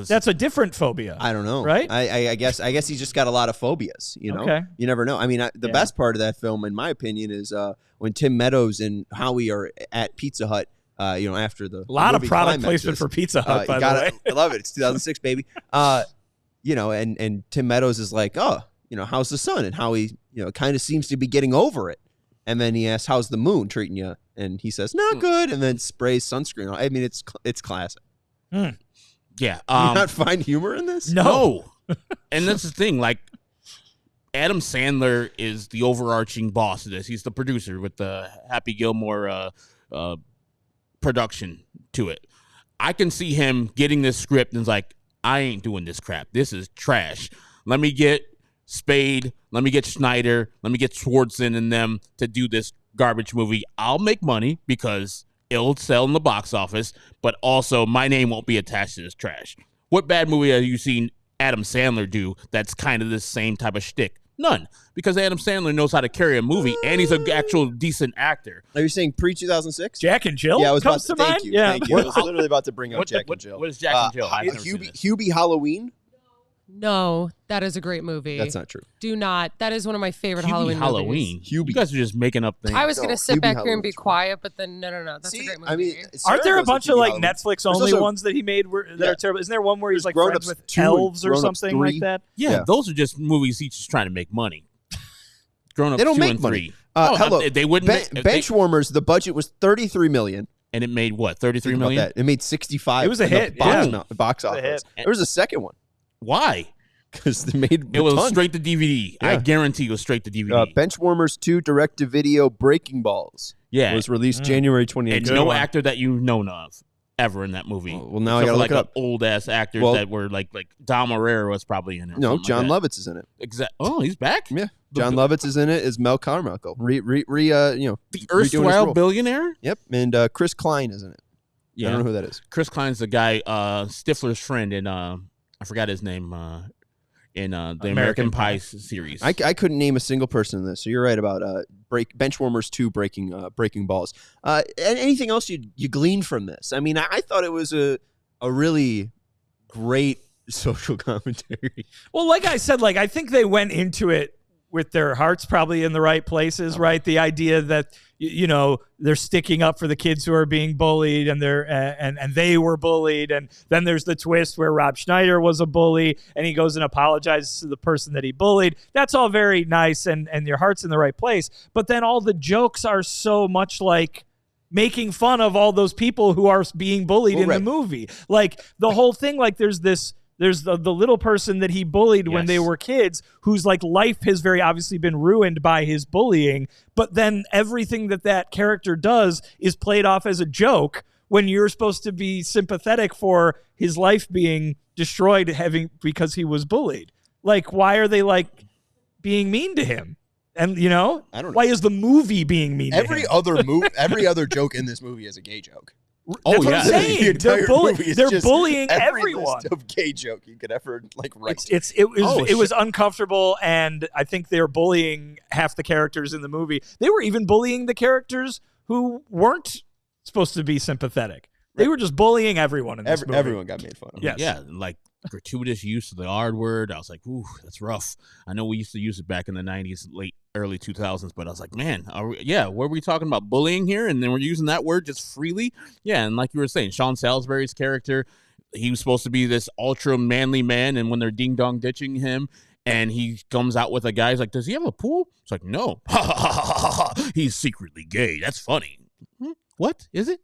That's a different phobia. I don't know. Right? I guess he's just got a lot of phobias, you know? Okay. You never know. I mean, the best part of that film, in my opinion, is when Tim Meadows and Howie are at Pizza Hut, after the A lot of product climaxes. placement for Pizza Hut, by the way. I love it. It's 2006, baby. And Tim Meadows is like, how's the sun? And Howie, kind of seems to be getting over it. And then he asks, how's the moon treating you? And he says, not good. And then sprays sunscreen. I mean, it's classic. Yeah. Do you not find humor in this? No. And that's the thing. Like, Adam Sandler is the overarching boss of this. He's the producer with the Happy Gilmore production to it. I can see him getting this script and it's like, I ain't doing this crap. This is trash. Let me get Spade. Let me get Schneider. Let me get Swartzen and them to do this garbage movie. I'll make money because it'll sell in the box office, but also my name won't be attached to this trash. What bad movie have you seen Adam Sandler do that's kind of the same type of shtick? None, because Adam Sandler knows how to carry a movie, and he's an actual decent actor. Are you saying pre-2006? Jack and Jill? Yeah, I was comes about to to mind? thank you. Yeah. Thank you. I was literally about to bring up Jack and Jill. What is Jack and Jill? Hubie Halloween? No, that is a great movie. That's not true. Do not. That is one of my favorite Halloween movies. Hubie. You guys are just making up things. I was going to sit Hubie back here and Halloween's be quiet, but then no. That's a great movie. I mean, Aren't there a bunch of like Halloween. Netflix only also- ones that he made that are terrible? Isn't there one where he's like Grown-Ups friends with 2 and elves or Grown-Ups something 3. like that? Yeah, those are just movies he's just trying to make money. Grown Ups They don't 2 make and money. 3. Hello. They wouldn't. Benchwarmers. The budget was $33 million. And it made what? $33 Think million. about that. It made 65. It was a hit. Box office. hit. There was a second one Why? because they made It was ton. straight to DVD. Yeah. I guarantee it was straight to DVD. Benchwarmers 2 direct-to-video Breaking Balls. Yeah. Was released January 28th. And no actor that you've known of ever in that movie. Well, now I Except gotta for, look it up. Old ass actors Well- that were like Dom Herrera was probably in it. or No, something John like Lovitz is in it. that. Oh, he's back. Yeah, John Lovitz is in it as Mel Carmichael. The redoing his erstwhile role. billionaire. Yep, and Chris Klein is in it. Yeah, I don't know who that is. Chris Klein's the guy, Stifler's friend in I forgot his name in the American Pie series. I couldn't name a single person in this, so you're right about Benchwarmers 2 breaking balls. Anything else you gleaned from this? I mean, I thought it was a really great social commentary. Well, like I said, I think they went into it with their hearts probably in the right places, right? The idea that they're sticking up for the kids who are being bullied, and they were bullied, and then there's the twist where Rob Schneider was a bully, and he goes and apologizes to the person that he bullied. That's all very nice, and your heart's in the right place. But then all the jokes are so much like making fun of all those people who are being bullied in the movie. Like the whole thing, there's the little person that he bullied when they were kids, whose life has very obviously been ruined by his bullying. But then everything that character does is played off as a joke when you're supposed to be sympathetic for his life being destroyed because he was bullied. Why are they being mean to him? And I don't know. Why is the movie being mean to him? Every other joke in this movie is a gay joke. That's what I'm saying. They're bullying every everyone. List of gay joke you could ever write. It was uncomfortable, and I think they're bullying half the characters in the movie. They were even bullying the characters who weren't supposed to be sympathetic. They were just bullying everyone in this movie. Everyone got made fun of. Yes. Yeah, gratuitous use of the R word. I was like, ooh, that's rough. I know we used to use it back in the 90s, early 2000s, but I was like, man, what were we talking about? Bullying here? And then we're using that word just freely? Yeah, and like you were saying, Sean Salisbury's character, he was supposed to be this ultra manly man, and when they're ding-dong ditching him, and he comes out with a guy, he's like, does he have a pool? It's like, no. He's secretly gay. That's funny. What? Is it?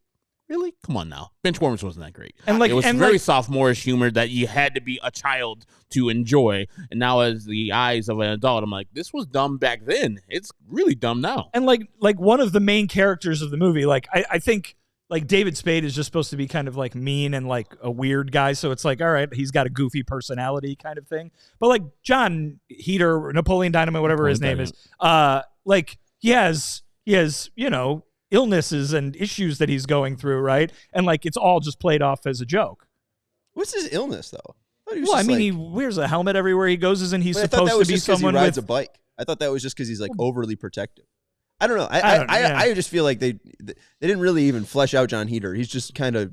Really? Come on now. Benchwarmers wasn't that great. And it was very sophomorish humor that you had to be a child to enjoy. And now as the eyes of an adult, I'm like, this was dumb back then. It's really dumb now. And one of the main characters of the movie, I think David Spade is just supposed to be kind of mean and a weird guy. So it's all right, he's got a goofy personality kind of thing. But John Heater, Napoleon Dynamite, whatever his name is, he has illnesses and issues that he's going through, right? And it's all just played off as a joke. What's his illness though? He wears a helmet everywhere he goes, and he's supposed to be someone he rides with a bike. I thought that was just because he's overly protective. I don't know. I just feel like they didn't really even flesh out John Heater. He's just kind of,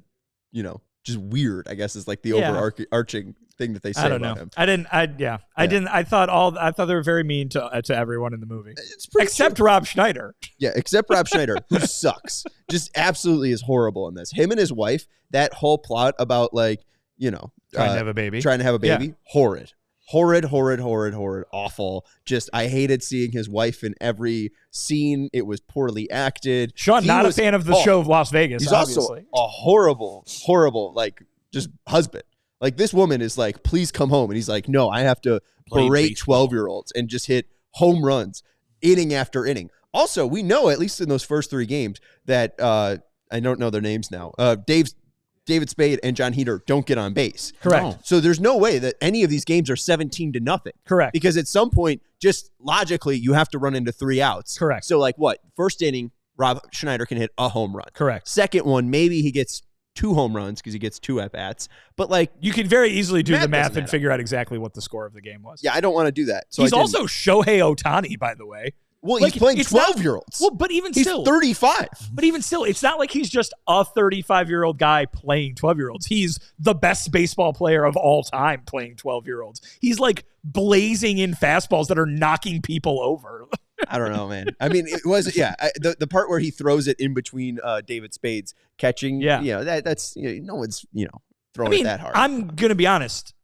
just weird, I guess, is the overarching thing that they say about him. I thought they were very mean to everyone in the movie. Except true. Rob Schneider. Yeah, except Rob Schneider, who sucks. Just absolutely is horrible in this. Him and his wife, that whole plot about trying to have a baby. Yeah. Horrid, awful. Just, I hated seeing his wife in every scene. It was poorly acted. Sean, not a fan of the show of Las Vegas. He's obviously. Also a horrible, just husband. This woman is please come home. And he's like, no, I have to berate 12-year-olds and just hit home runs inning after inning. Also, we know, at least in those first 3 games, that I don't know their names now. David Spade and John Heater don't get on base. Correct. No. So there's no way that any of these games are 17-0. Correct. Because at some point, just logically, you have to run into 3 outs. Correct. So first inning, Rob Schneider can hit a home run. Correct. Second one, maybe he gets 2 home runs because he gets 2 at-bats. But you could very easily do the math and figure out exactly what the score of the game was. Yeah, I don't want to do that. So he's also Shohei Ohtani, by the way. Well, he's playing 12-year-olds. Well, but even still. He's 35. But even still, it's not like he's just a 35-year-old guy playing 12-year-olds. He's the best baseball player of all time playing 12-year-olds. He's blazing in fastballs that are knocking people over. I don't know, man. I mean, it was, the part where he throws it in between David Spade's catching, that's, no one's, throwing it that hard. I'm going to be honest.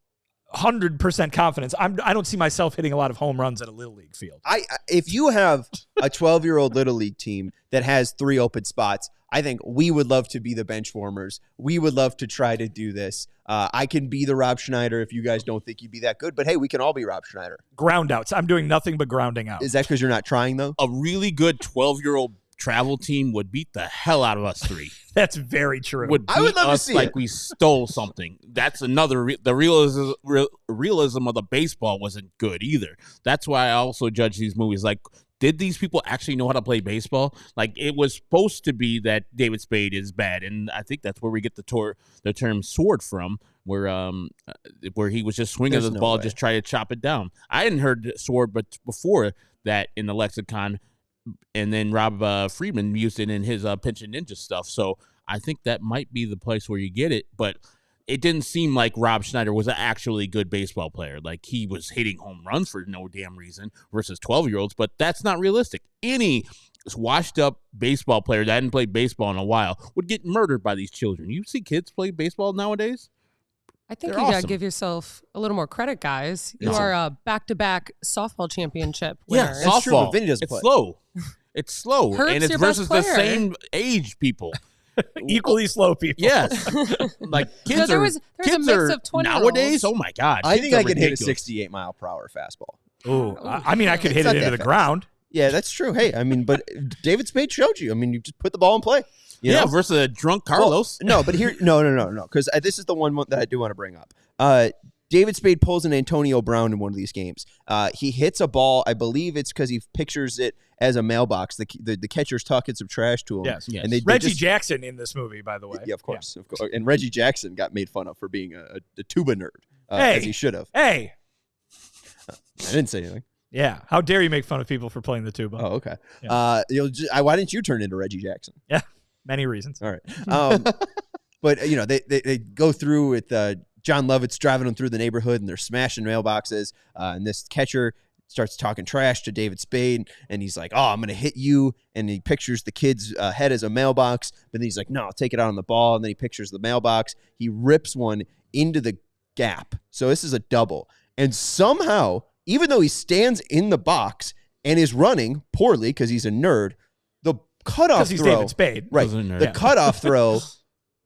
100% confidence. I don't see myself hitting a lot of home runs at a Little League field. If you have a 12-year-old Little League team that has 3 open spots, I think we would love to be the Benchwarmers. We would love to try to do this. I can be the Rob Schneider if you guys don't think you'd be that good. But, hey, we can all be Rob Schneider. Ground outs. I'm doing nothing but grounding out. Is that because you're not trying, though? A really good 12-year-old travel team would beat the hell out of us 3. That's very true. Would beat I would love us to see like it. we stole something. That's another. The realism of the baseball wasn't good either. That's why I also judge these movies. Like, did these people actually know how to play baseball? Like, it was supposed to be that David Spade is bad, and I think that's where we get the term sword from, where he was just swinging There's the no ball, way. just try to chop it down. I hadn't heard sword, but before that in the lexicon. And then Rob Friedman used it in his Pinch and Ninja stuff. So I think that might be the place where you get it. But it didn't seem like Rob Schneider was an actually good baseball player. Like, he was hitting home runs for no damn reason versus 12-year-olds. But that's not realistic. Any washed-up baseball player that hadn't played baseball in a while would get murdered by these children. You see kids play baseball nowadays? I think They're you got to awesome. give yourself a little more credit, guys. You No. are a back-to-back softball championship Yeah, winner. That's true, softball. but Vinny doesn't It's play. slow. It's slow. Hertz, and it's your best versus the player. same age people. Equally slow people. Yes. Like, kids No, there are was a kids mix are of 20-year-olds. nowadays. Oh my god! I kids think are I could hit a ridiculous. 68-mile-per-hour fastball. Ooh, I mean, I could It's hit not it into that the fast. ground. Yeah, that's true. Hey, I mean, but David Spade showed you. I mean, you just put the ball in play. You Yeah, know? versus a drunk Carlos. Well, no, but here, no, because this is the one that I do want to bring up. David Spade pulls an Antonio Brown in one of these games. He hits a ball. I believe it's because he pictures it as a mailbox. The catcher's talking some trash to him. Yes. Yes. And they Reggie just, Jackson in this movie, by the way. Yeah, of course. And Reggie Jackson got made fun of for being a tuba nerd, Hey. as he should have. Hey. I didn't say anything. Yeah. How dare you make fun of people for playing the tuba? Oh, okay. Yeah. Why didn't you turn into Reggie Jackson? Yeah. Many reasons. All right. But, they go through with John Lovett's driving them through the neighborhood, and they're smashing mailboxes. And this catcher starts talking trash to David Spade, and he's like, "Oh, I'm going to hit you." And he pictures the kid's head as a mailbox, but then he's like, "No, I'll take it out on the ball." And then he pictures the mailbox. He rips one into the gap. So this is a double. And somehow, even though he stands in the box and is running poorly because he's a nerd, the cutoff Because he's throw, David Spade. right? He's a nerd. The Yeah. cutoff throw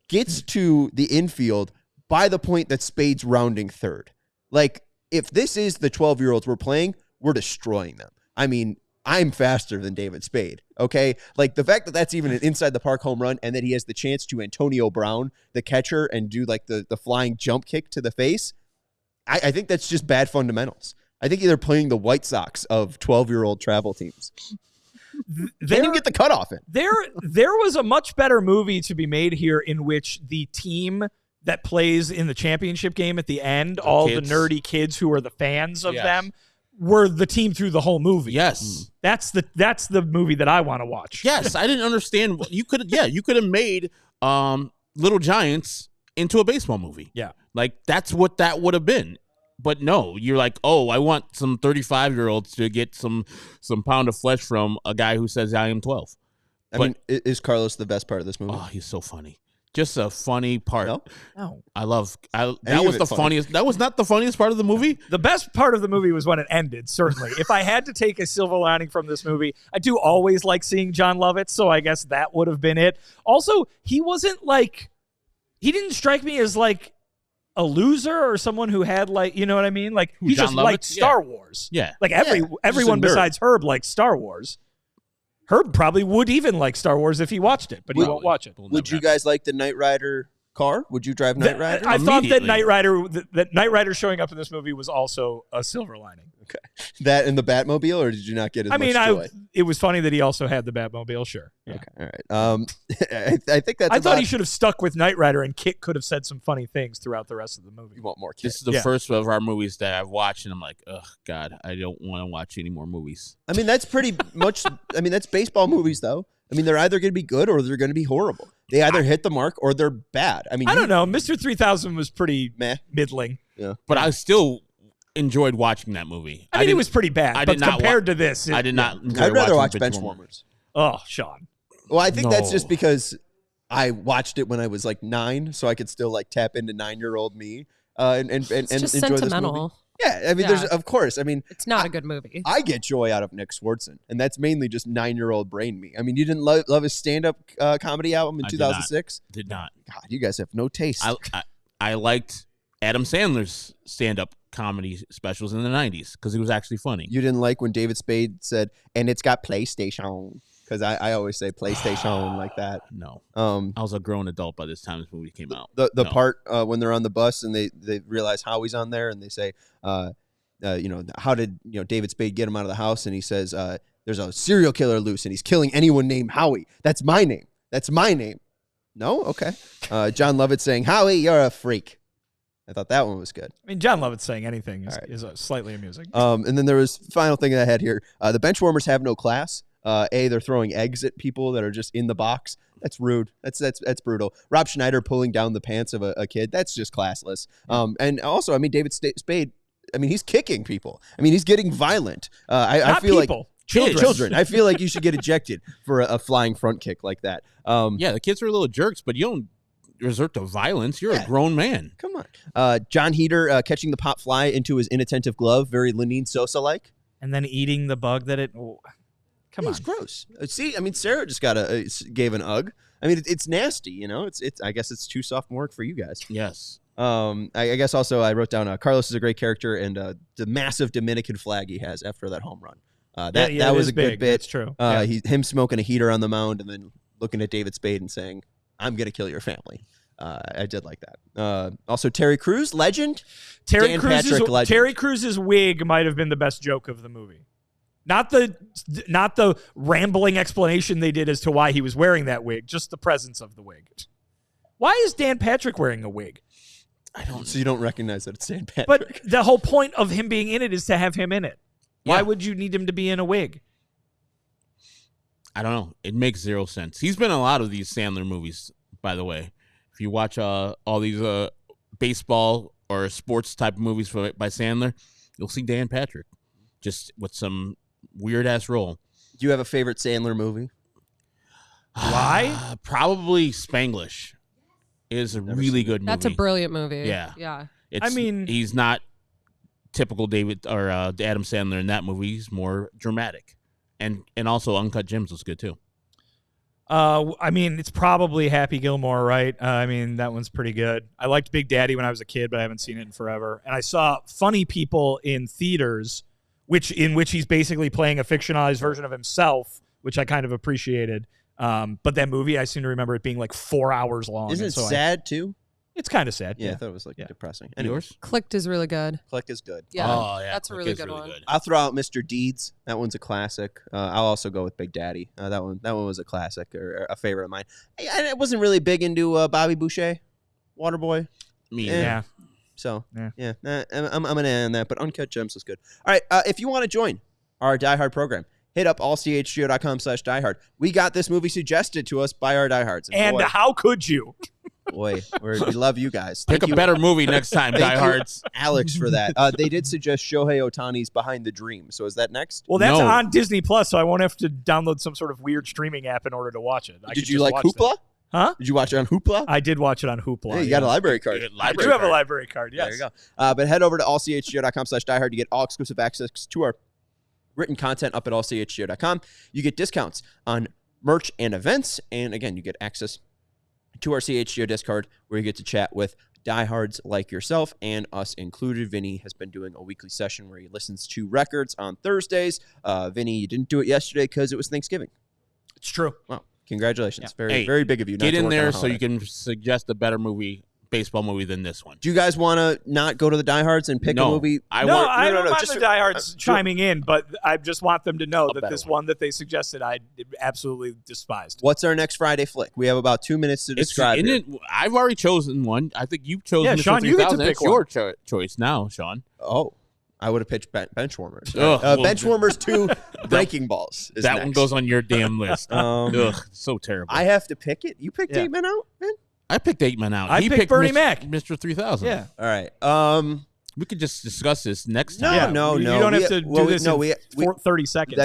gets to the infield by the point that Spade's rounding third. Like, if this is the 12-year-olds we're playing, we're destroying them. I mean, I'm faster than David Spade, okay? Like, the fact that that's even an inside-the-park home run and that he has the chance to Antonio Brown, the catcher, and do, like, the flying jump kick to the face, I think that's just bad fundamentals. I think they're playing the White Sox of 12-year-old travel teams. Can't even get the cutoff in. There was a much better movie to be made here in which the team that plays in the championship game at the end, all kids. the nerdy kids who are the fans of Yes. them, were the team through the whole movie. Yes. That's the movie that I want to watch. Yes. I didn't understand. You could have made Little Giants into a baseball movie. Yeah. Like, that's what that would have been. But no, you're like, oh, I want some 35-year-olds to get some pound of flesh from a guy who says I am 12. I mean, is Carlos the best part of this movie? Oh, he's so funny. Just a funny part. No? No. That was of the it funny. funniest. That was not the funniest part of the movie. The best part of the movie was when it ended, certainly. If I had to take a silver lining from this movie, I do always like seeing John Lovett, so I guess that would have been it. Also, he didn't strike me as like a loser or someone who had like, you know what I mean? Like, he John just Lovett? liked Star Wars. Yeah. Like Yeah, everyone just a nerd. besides Herb likes Star Wars. Herb probably would even like Star Wars if he watched it, but he won't watch it. Would you guys like the Knight Rider car? Would you drive Knight Rider? I thought that Immediately. Knight Rider showing up in this movie was also a silver lining. Okay. That in the Batmobile, or did you not get as much joy? It was funny that he also had the Batmobile. Sure. Yeah. Okay. All right. I think that's I thought about- he should have stuck with Knight Rider, and Kit could have said some funny things throughout the rest of the movie. You want more This kids. is the Yeah. first of our movies that I've watched, and I'm like, oh God, I don't want to watch any more movies. I mean, that's pretty much. I mean, that's baseball movies, though. I mean, they're either going to be good or they're going to be horrible. They either hit the mark or they're bad. I mean, I don't know. Mr. 3000 was pretty Meh. middling. But I still enjoyed watching that movie. I mean, it didn't- was pretty bad. I but did not compared to this, I did not. Enjoy I'd rather watch watching Benchwarmers. Oh, Sean. Well, I think that's No. just because I watched it when I was like 9, so I could still like tap into 9-year-old me. and It's just enjoy this movie. sentimental. Yeah, I mean, Yeah. there's of course. I mean, It's not a good movie. I get joy out of Nick Swartzen, and that's mainly just 9-year-old brain me. I mean, you didn't love his stand-up comedy album in I 2006? Did not. God, you guys have no taste. I liked Adam Sandler's stand-up comedy specials in the 90s because he was actually funny. You didn't like when David Spade said, "And it's got PlayStation," because I always say PlayStation like that. No. I was a grown adult by this time this movie came out. The No. part when they're on the bus and they realize Howie's on there and they say, how did David Spade get him out of the house? And he says, there's a serial killer loose and he's killing anyone named Howie. That's my name. That's my name. No? Okay. John Lovett saying, Howie, you're a freak. I thought that one was good. I mean, John Lovett saying anything Right. is slightly amusing. And then there was final thing that I had here. The Benchwarmers have no class. They're throwing eggs at people that are just in the box. That's rude. That's brutal. Rob Schneider pulling down the pants of a kid. That's just classless. And also, I mean, David Spade, I mean, he's kicking people. I mean, he's getting violent. I feel people. like children. I feel like you should get ejected for a flying front kick like that. Yeah, the kids are little jerks, but you don't resort to violence. You're a grown man. Come on. John Heater catching the pop fly into his inattentive glove, very Lenine Sosa-like. And then eating the bug that it... Oh, come on. It's gross. See, I mean, Sarah just gave an ugh. I mean, it's nasty, you know. It's. I guess it's too sophomoric for you guys. Yes. I guess also I wrote down Carlos is a great character and the massive Dominican flag he has after that home run. That was a good bit. That's true. Him smoking a heater on the mound and then looking at David Spade and saying, "I'm gonna kill your family." I did like that. Also, Terry Crews, legend. Dan Patrick, legend. Terry Crews's wig might have been the best joke of the movie. Not the rambling explanation they did as to why he was wearing that wig, just the presence of the wig. Why is Dan Patrick wearing a wig? I don't. So you don't recognize that it's Dan Patrick. But the whole point of him being in it is to have him in it. Why Yeah. would you need him to be in a wig? I don't know. It makes zero sense. He's been in a lot of these Sandler movies, by the way. If you watch all these baseball or sports type of movies by Sandler, you'll see Dan Patrick just with some weird-ass role. Do you have a favorite Sandler movie? Why? Probably Spanglish is a really good movie. That's a brilliant movie. Yeah. Yeah. I mean- he's not typical David or Adam Sandler in that movie. He's more dramatic. And also Uncut Gems was good, too. I mean, it's probably Happy Gilmore, right? I mean, that one's pretty good. I liked Big Daddy when I was a kid, but I haven't seen it in forever. And I saw Funny People in theaters, in which he's basically playing a fictionalized version of himself, which I kind of appreciated. But that movie, I seem to remember it being like 4 hours long. Isn't it sad too? It's kind of sad. Yeah, I thought it was like depressing. And Anyway, yours? Clicked is really good. Click is good. Yeah. Oh, yeah. That's a Click really is good one. I'll throw out Mr. Deeds. That one's a classic. I'll also go with Big Daddy. That one was a classic or a favorite of mine. I wasn't really big into Bobby Boucher, Waterboy. Me. Yeah. So Yeah. I'm gonna end that. But Uncut Gems was good. All right, if you want to join our diehard program, hit up allchgo.com/diehard. We got this movie suggested to us by our diehards. And how could you? boy, we love you guys. Pick Thank a better movie next time, Thank you, diehards. Alex, for that. They did suggest Shohei Ohtani's Behind the Dream. So is that next? Well, that's No. on Disney Plus, so I won't have to download some sort of weird streaming app in order to watch it. Did you like Hoopla? Huh? Did you watch it on Hoopla? I did watch it on Hoopla. Hey, you got a library card. I do have a library card, yes. There you go. But head over to allchgo.com/diehard to get all exclusive access to our written content up at allchgo.com. You get discounts on merch and events. And again, you get access to our CHGO Discord where you get to chat with diehards like yourself and us included. Vinny has been doing a weekly session where he listens to records on Thursdays. Vinny, you didn't do it yesterday because it was Thanksgiving. It's true. Wow. Congratulations. Yeah. Very big of you. Get not to in work on there a so holiday. you can suggest a better baseball movie than this one. Do you guys want to not go to the diehards and pick a movie? I don't mind just the diehards chiming in, but I just want them to know that this one that they suggested I absolutely despised. What's our next Friday flick? We have about 2 minutes to describe it. I've already chosen one. I think you've chosen Mr. Sean, you get to 3000. pick It's your choice now, Sean. Oh, I would have pitched Benchwarmers. Ugh, Benchwarmers 2 Breaking Balls. Is that next. one goes on your damn list. Ugh, so terrible. I have to pick it? You picked 8 Men Out, man? I picked 8 Men Out. I He picked Bernie Mr. Mac. Mr. 3000. Yeah. All right. We could just discuss this next No, time. no. You don't have to do this in 30 seconds.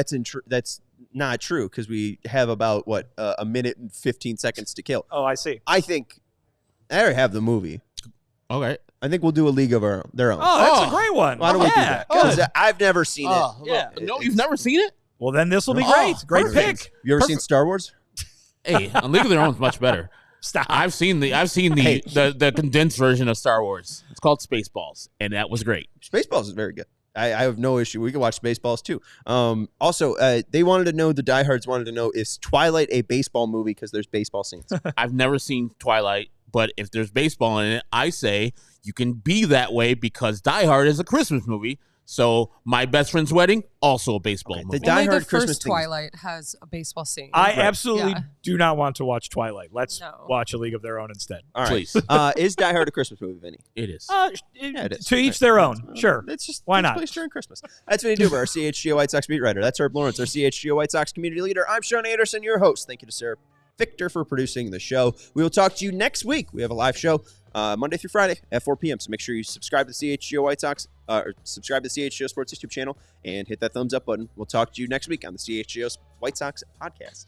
That's not true because we have about, a minute and 15 seconds to kill. Oh, I see. I think I already have the movie. Okay. I think we'll do a league of their own. Oh, that's a great one. Why don't we do Yeah, that? 'Cause good. I've never seen it. Yeah. No, you've never seen it? Well, then this will be Oh, great. Great perfect. pick. You ever seen Star Wars? Hey, A League of Their Own is much better. Stop. I've seen the Hey. the condensed version of Star Wars. It's called Spaceballs, and that was great. Spaceballs is very good. I have no issue. We can watch Spaceballs too. Also, they wanted to know, the diehards wanted to know, is Twilight a baseball movie because there's baseball scenes? I've never seen Twilight, but if there's baseball in it, I say you can be that way because Die Hard is a Christmas movie. So My Best Friend's Wedding, also a baseball movie. The Only Die Hard the Christmas first thing. Twilight has a baseball scene. I absolutely Yeah. do not want to watch Twilight. Let's No. watch A League of Their Own instead. All right. Please. Is Die Hard a Christmas movie, Vinny? It is. It is. To each their own. Sure. It's just Why takes not? place during Christmas. That's Vinny Duber, our CHGO White Sox beat writer. That's Herb Lawrence, our CHGO White Sox community leader. I'm Sean Anderson, your host. Thank you to Sarah Victor for producing the show. We will talk to you next week. We have a live show Monday through Friday at 4 p.m. So make sure you subscribe to the CHGO White Sox, or subscribe to the CHGO Sports YouTube channel, and hit that thumbs up button. We'll talk to you next week on the CHGO White Sox podcast.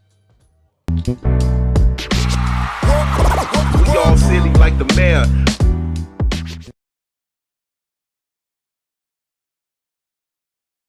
We all silly like the mayor.